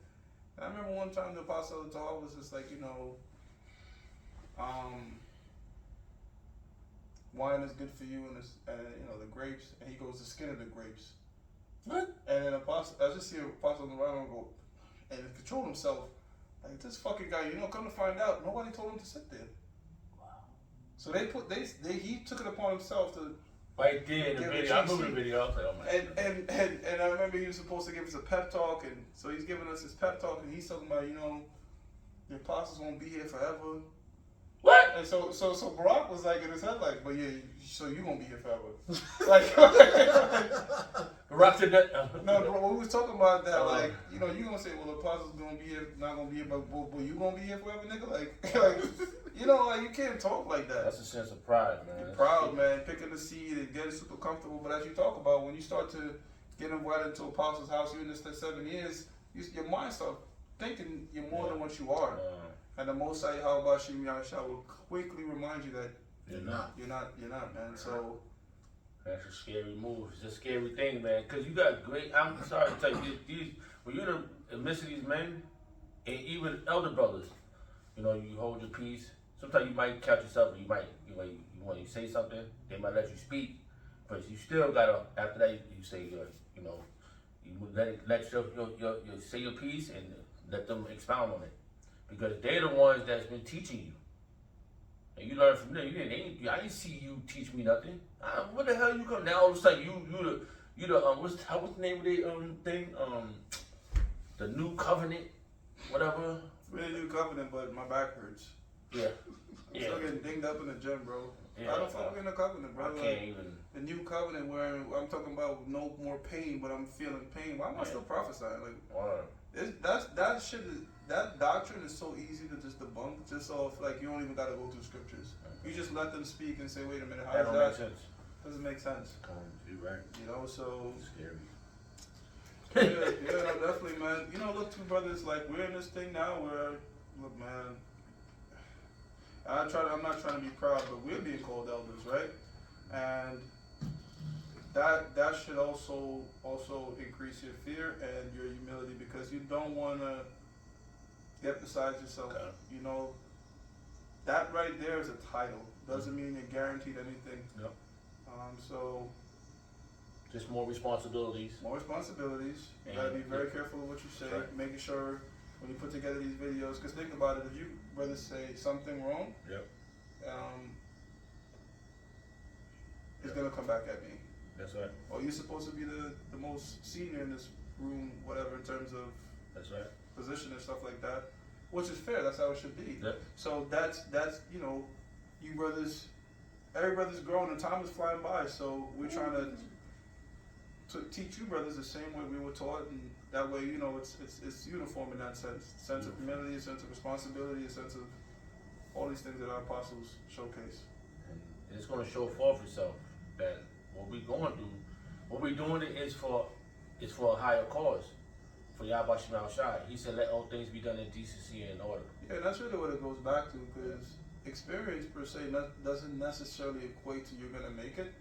I remember one time the apostle taught was just like, wine is good for you and the grapes, and he goes the skin of the grapes. What? And then apostle, I just see apostle around go and control himself. Like this fucking guy, come to find out, nobody told him to sit there. Wow. So he took it upon himself to. Right there in the video, I remember the video. I was like, oh my God. And I remember he was supposed to give us a pep talk, and so he's giving us his pep talk, and he's talking about, the apostles won't be here forever. What? And so Barack was like in his head, like, but yeah, so you gonna be here forever? Like, Barack said that. no, bro, we was talking about that, like, you gonna say, well, the apostles gonna be here, not gonna be here, but you gonna be here forever, nigga? Like, you can't talk like that. That's a sense of pride, man. You're proud, man, picking the seed and getting super comfortable. But as you talk about, when you start to get invited into apostles' house, you're in this 7 years, your mind starts thinking you're more than what you are. And the Most High, how about you, Yahshua, will quickly remind you that you're not. You're not, man. So that's a scary move. It's a scary thing, man. Because you got great. I'm sorry to tell you, when you're in the midst of these men, and even elder brothers, you hold your peace. Sometimes you might catch yourself, and when you say something, they might let you speak, but you still gotta. After that, you say you let your say your piece and let them expound on it, because they're the ones that's been teaching you, and you learn from them. I didn't see you teach me nothing. What the hell you come now? All of a sudden you the what's the name of the thing the new covenant, whatever. We're in the new covenant, but my back hurts. Yeah. I'm still getting dinged up in the gym, bro. Yeah, I don't fuck in the covenant, bro. I can't even. The new covenant where I'm talking about no more pain, but I'm feeling pain. Why am I still prophesying? Like, that shit is, that doctrine is so easy to just debunk, just off like you don't even gotta go through scriptures. You just let them speak and say, wait a minute, how does that? Make sense. Doesn't make sense. You're right. So Scary. yeah, no, definitely, man. Look, two brothers, like we're in this thing now where, look, man. I'm not trying to be proud, but we're being called elders, right? And that should also increase your fear and your humility, because you don't want to get beside yourself. Okay. That right there is a title. Doesn't mean you're guaranteed anything. Yep. So just more responsibilities. More responsibilities. You gotta be very careful of what you say. Right. Making sure when you put together these videos, because think about it, if you brothers say something wrong, Yep. It's gonna come back at me. That's right. Or you're supposed to be the most senior in this room, whatever, in terms of That's right. position and stuff like that, which is fair. That's how it should be. Yep. So that's you brothers, every brother's growing and time is flying by. So we're trying to teach you brothers the same way we were taught, and that way it's uniform in that sense. Sense of humility, a sense of responsibility, a sense of all these things that our apostles showcase. And it's going to show forth itself that what we're going through, what we're doing is for a higher cause, for Yahweh Shema Shai. He said, "Let all things be done in decency and order." Yeah, that's really what it goes back to, because experience per se doesn't necessarily equate to you're gonna make it,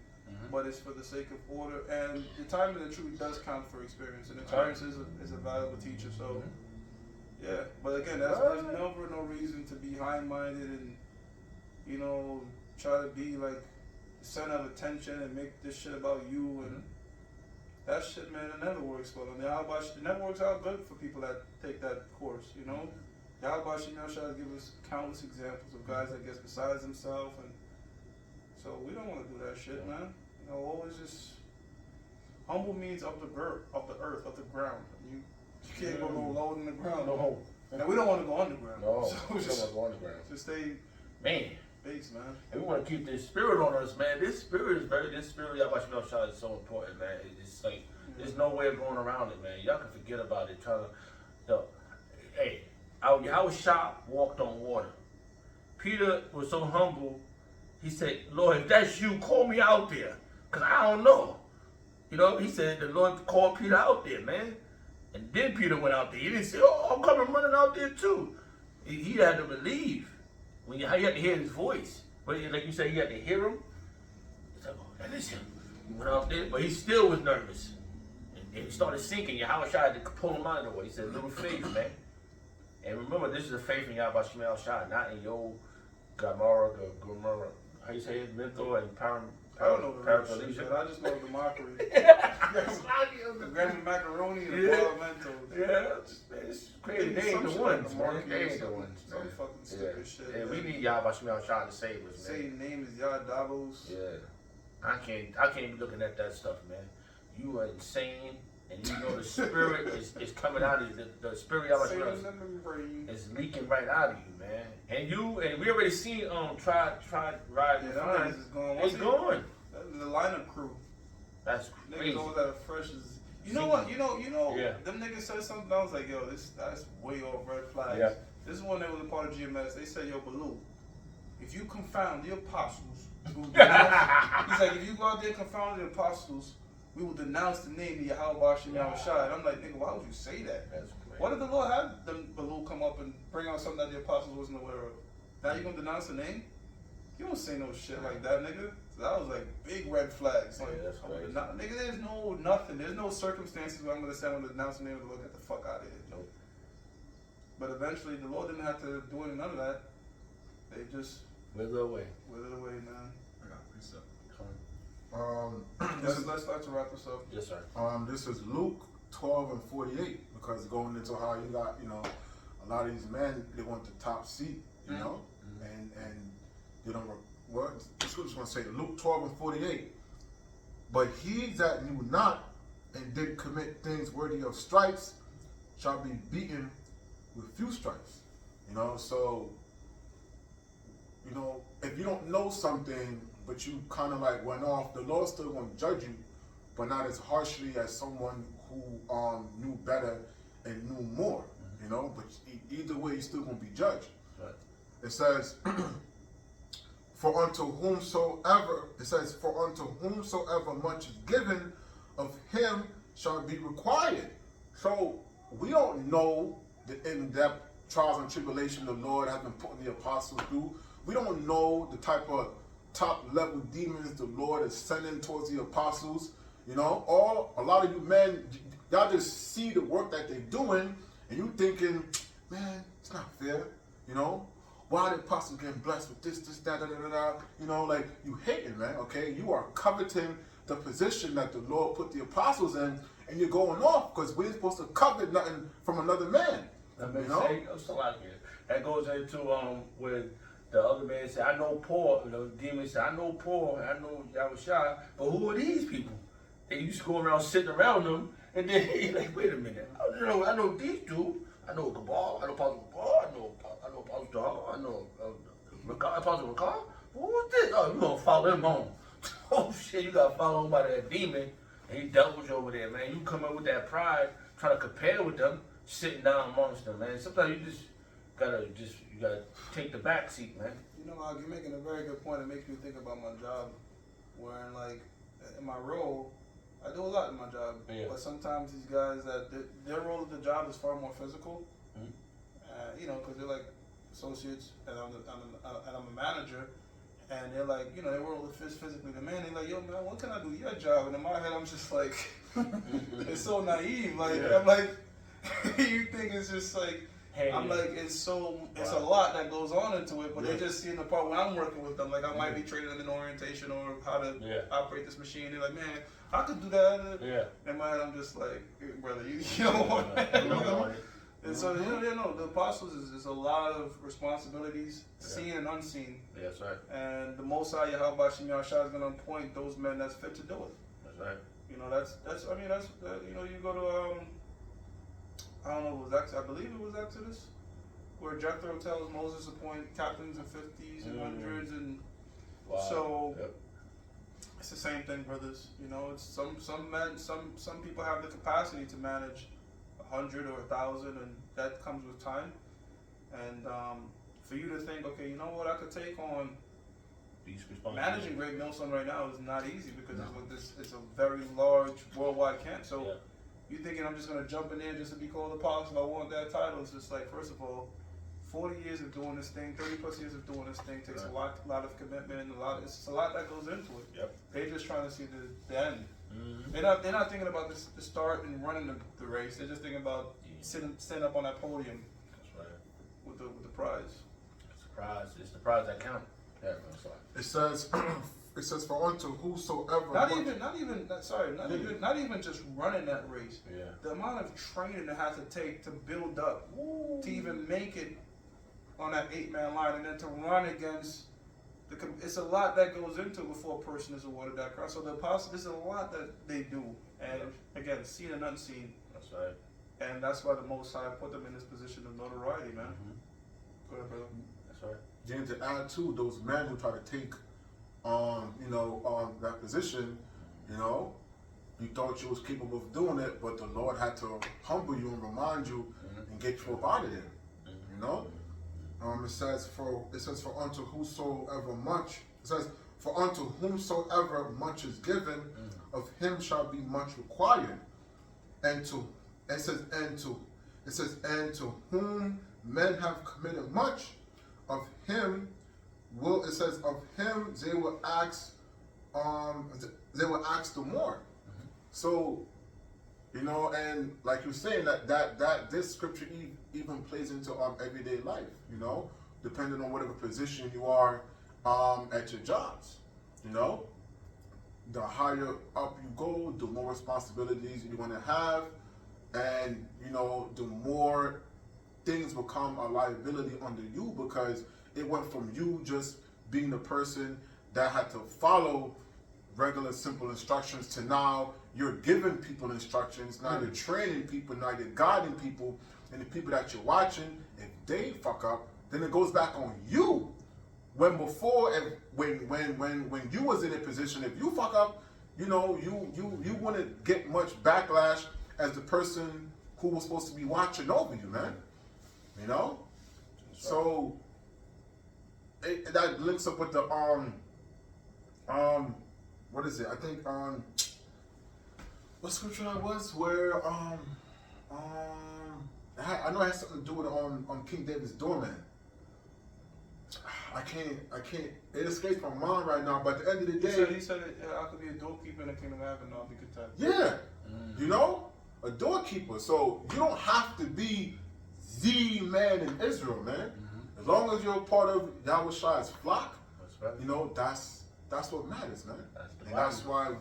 but it's for the sake of order, and the time and the truth does count for experience, and experience is a valuable teacher. So, yeah, but again, there's never no reason to be high-minded and try to be like the center of attention and make this shit about you and that shit, man. It never works well. And it never works out good for people that take that course, Yahweh Shall give us countless examples of guys that gets besides himself, and so we don't want to do that shit, man. Always just humble means of the earth, of the ground. You can't go no lower than the ground. No. And we don't want to go underground. No, so we don't want to go underground. Just stay base, man. And we want to keep this spirit on us, man. This spirit Yahweh Shema Shai is so important, man. It's like there's no way of going around it, man. Y'all can forget about it. Hey. Yahweh Shai walked on water. Peter was so humble, he said, "Lord, if that's you, call me out there, because I don't know." He said the Lord called Peter out there, man. And then Peter went out there. He didn't say, "Oh, I'm coming running out there too." He had to believe. When you had to hear his voice. But like you said, you had to hear him. He's like, "Oh, that is him." He went out there, but he still was nervous. And he started sinking. Yahweh Shai had to pull him out of the way. He said, "Little faith, man." And remember, this is a faith in Yahweh Shemel Shah, not in your Gamara, how you say it, mental and I don't know the real shit, paraplegia. but I just know the mockery. The Grammy macaroni and the Yeah. Mentos. Yeah, it's crazy. They ain't the ones, man. They ain't the ones, Some man. fucking stupid shit. Yeah, we man. need Yahweh Shemel Shah to save us, Say man. your name is Yah Davos. Yeah. I can't be looking at that stuff, man. You are insane, and you know the spirit is coming out of you. The spirit of Say Yahweh the membrane. is leaking right out of you, man. And we already seen try riding. Yeah, them niggas is going. It's going. The lineup crew. That's crazy. Niggas always had a fresh. You know what? You know. Yeah. Them niggas said something. I was like, yo, that's way off red flags. Yeah. This is one that was a part of GMS. They said, yo, Baloo, if you confound the apostles, he's like, if you go out there and confound the apostles, we will denounce the name of Yahweh Shem Yahushua. And I'm like, nigga, why would you say that? That's crazy. What if the Lord had them Baloo come up and bring out something that the apostles wasn't aware of? Now you gonna denounce the name? You don't say no shit like that, nigga. So that was like big red flags. Like, Yeah, that's crazy. nigga, there's no nothing. There's no circumstances where I'm gonna say I'm gonna denounce the name of the Lord. Get the fuck out of here. Nope. But eventually, the Lord didn't have to do any none of that. They just Wither away. withered away, man. I got a precept. Let's start to wrap this up. Yes, sir. This is Luke 12:48, because going into how you got, a lot of these men, they want the top seat, and they don't, what, the scripture's going to say, Luke 12:48, but he that knew not and did commit things worthy of stripes shall be beaten with few stripes, so, if you don't know something, but you kind of like went off, the Lord's still going to judge you, but not as harshly as someone who knew better and knew more, but either way, you're still going to be judged. Right. It says, for unto whomsoever much is given, of him shall be required. So we don't know the in-depth trials and tribulation the Lord has been putting the apostles through. We don't know the type of top-level demons the Lord is sending towards the apostles. A lot of you men, y'all just see the work that they're doing, and you thinking, man, it's not fair. Why the apostles getting blessed with this, that, like you hating, man. Okay, you are coveting the position that the Lord put the apostles in, and you're going off because we're supposed to covet nothing from another man. That makes sense. That goes into where the other man said, I know Paul, the demon said, I know Paul, I know Yahushua, but who are these people? They used to go around sitting around them, and then he's like, wait a minute, I know these two. I know Gabal, I know Apostle Gabal, I know Apostle Dog, I know Apostle Ricard. Who's this? Oh, you gonna follow him home. Oh shit, you gotta follow him by that demon, and he dealt with you over there, man. You come in with that pride, trying to compare with them, sitting down amongst them, man. Sometimes you gotta take the back seat, man. You're making a very good point. It makes me think about my job, where in my role, I do a lot in my job, but sometimes these guys their role of the job is far more physical, because they're like associates, and I'm a manager, and they're like, they work physically. The man, they're like, yo man, what can I do your job? And in my head, I'm just like, it's so naive. I'm like, you think it's just like. Hey, I'm like, it's a lot that goes on into it, but they're just seeing the part when I'm working with them. Like, I might be training them in orientation or how to operate this machine. They're like, man, I could do that. Yeah. In my head, I'm just like, brother, you don't want that. And so, the apostles is a lot of responsibilities, seen and unseen. Yeah, that's right. And the Most High Yahweh Shem Yahushua is going to appoint those men that's fit to do it. That's right. You go to, I don't know, I believe it was Exodus, where Jethro tells Moses appoint captains of 50s and 100s, and so it's the same thing, brothers. It's some men, some people have the capacity to manage 100 or 1,000, and that comes with time. And for you to think, okay, you know what, I could take on managing Great Millstone right now is not easy because it's a very large worldwide camp. So. You thinking I'm just going to jump in there just to be called apostle? I want that title. It's just like, first of all, 40 years of doing this thing, 30 plus years of doing this thing takes a lot of commitment, it's a lot that goes into it. Yep. They're just trying to see the end. Mm-hmm. They're not thinking about the start and running the race. They're just thinking about sitting up on that podium. That's right. with the prize. Surprise! It's the prize that count. Yeah, I'm sorry. It says, it says, for unto whosoever. Not even just running that race. Yeah. The amount of training it has to take to build up, to even make it on that 8-man line, and then to run against it's a lot that goes into before a person is awarded that cross. So there's a lot that they do, and again, seen and unseen. That's right. And that's why the Most High put them in this position of notoriety, man. Go ahead, brother. That's right. Then to add to those men who try to take, that position, you thought you was capable of doing it, but the Lord had to humble you and remind you and get you up out of there. It says for unto whosoever much. It says for unto whomsoever much is given, of him shall be much required. And to whom men have committed much, of him they will ask the more. So, and like you're saying that this scripture even plays into everyday life, depending on whatever position you are at your jobs. The higher up you go, the more responsibilities you're going to have, and the more things become a liability under you, because it went from you just being the person that had to follow regular simple instructions to now you're giving people instructions, now you're training people, now you're guiding people, and the people that you're watching, if they fuck up, then it goes back on you. When before, when you was in a position, if you fuck up, you wouldn't get much backlash as the person who was supposed to be watching over you, man. So that links up with the what is it? I think what scripture that was where I know it has something to do with King David's doorman. I can't. It escapes my mind right now. But at the end of the day, he said I could be a doorkeeper in the kingdom of heaven. I'll be content. Yeah, a doorkeeper. So you don't have to be the man in Israel, man. As long as you're a part of Yahweh Shai's flock, That's right. That's what matters, man. That's And that's why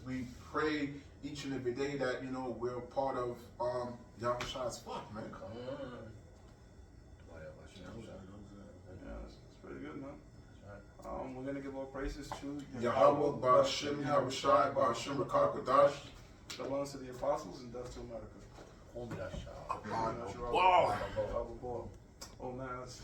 we pray each and every day that we're a part of Yahweh Shai's flock, man. Come on. Yeah, it's pretty good, man. We're gonna give our praises to Yahweh, Ba'ashem, Yahweh Shai, Ba'ashem, Rakakadash. belongs to the apostles and death to America. Hold me that shot. Wow. Oh man, that's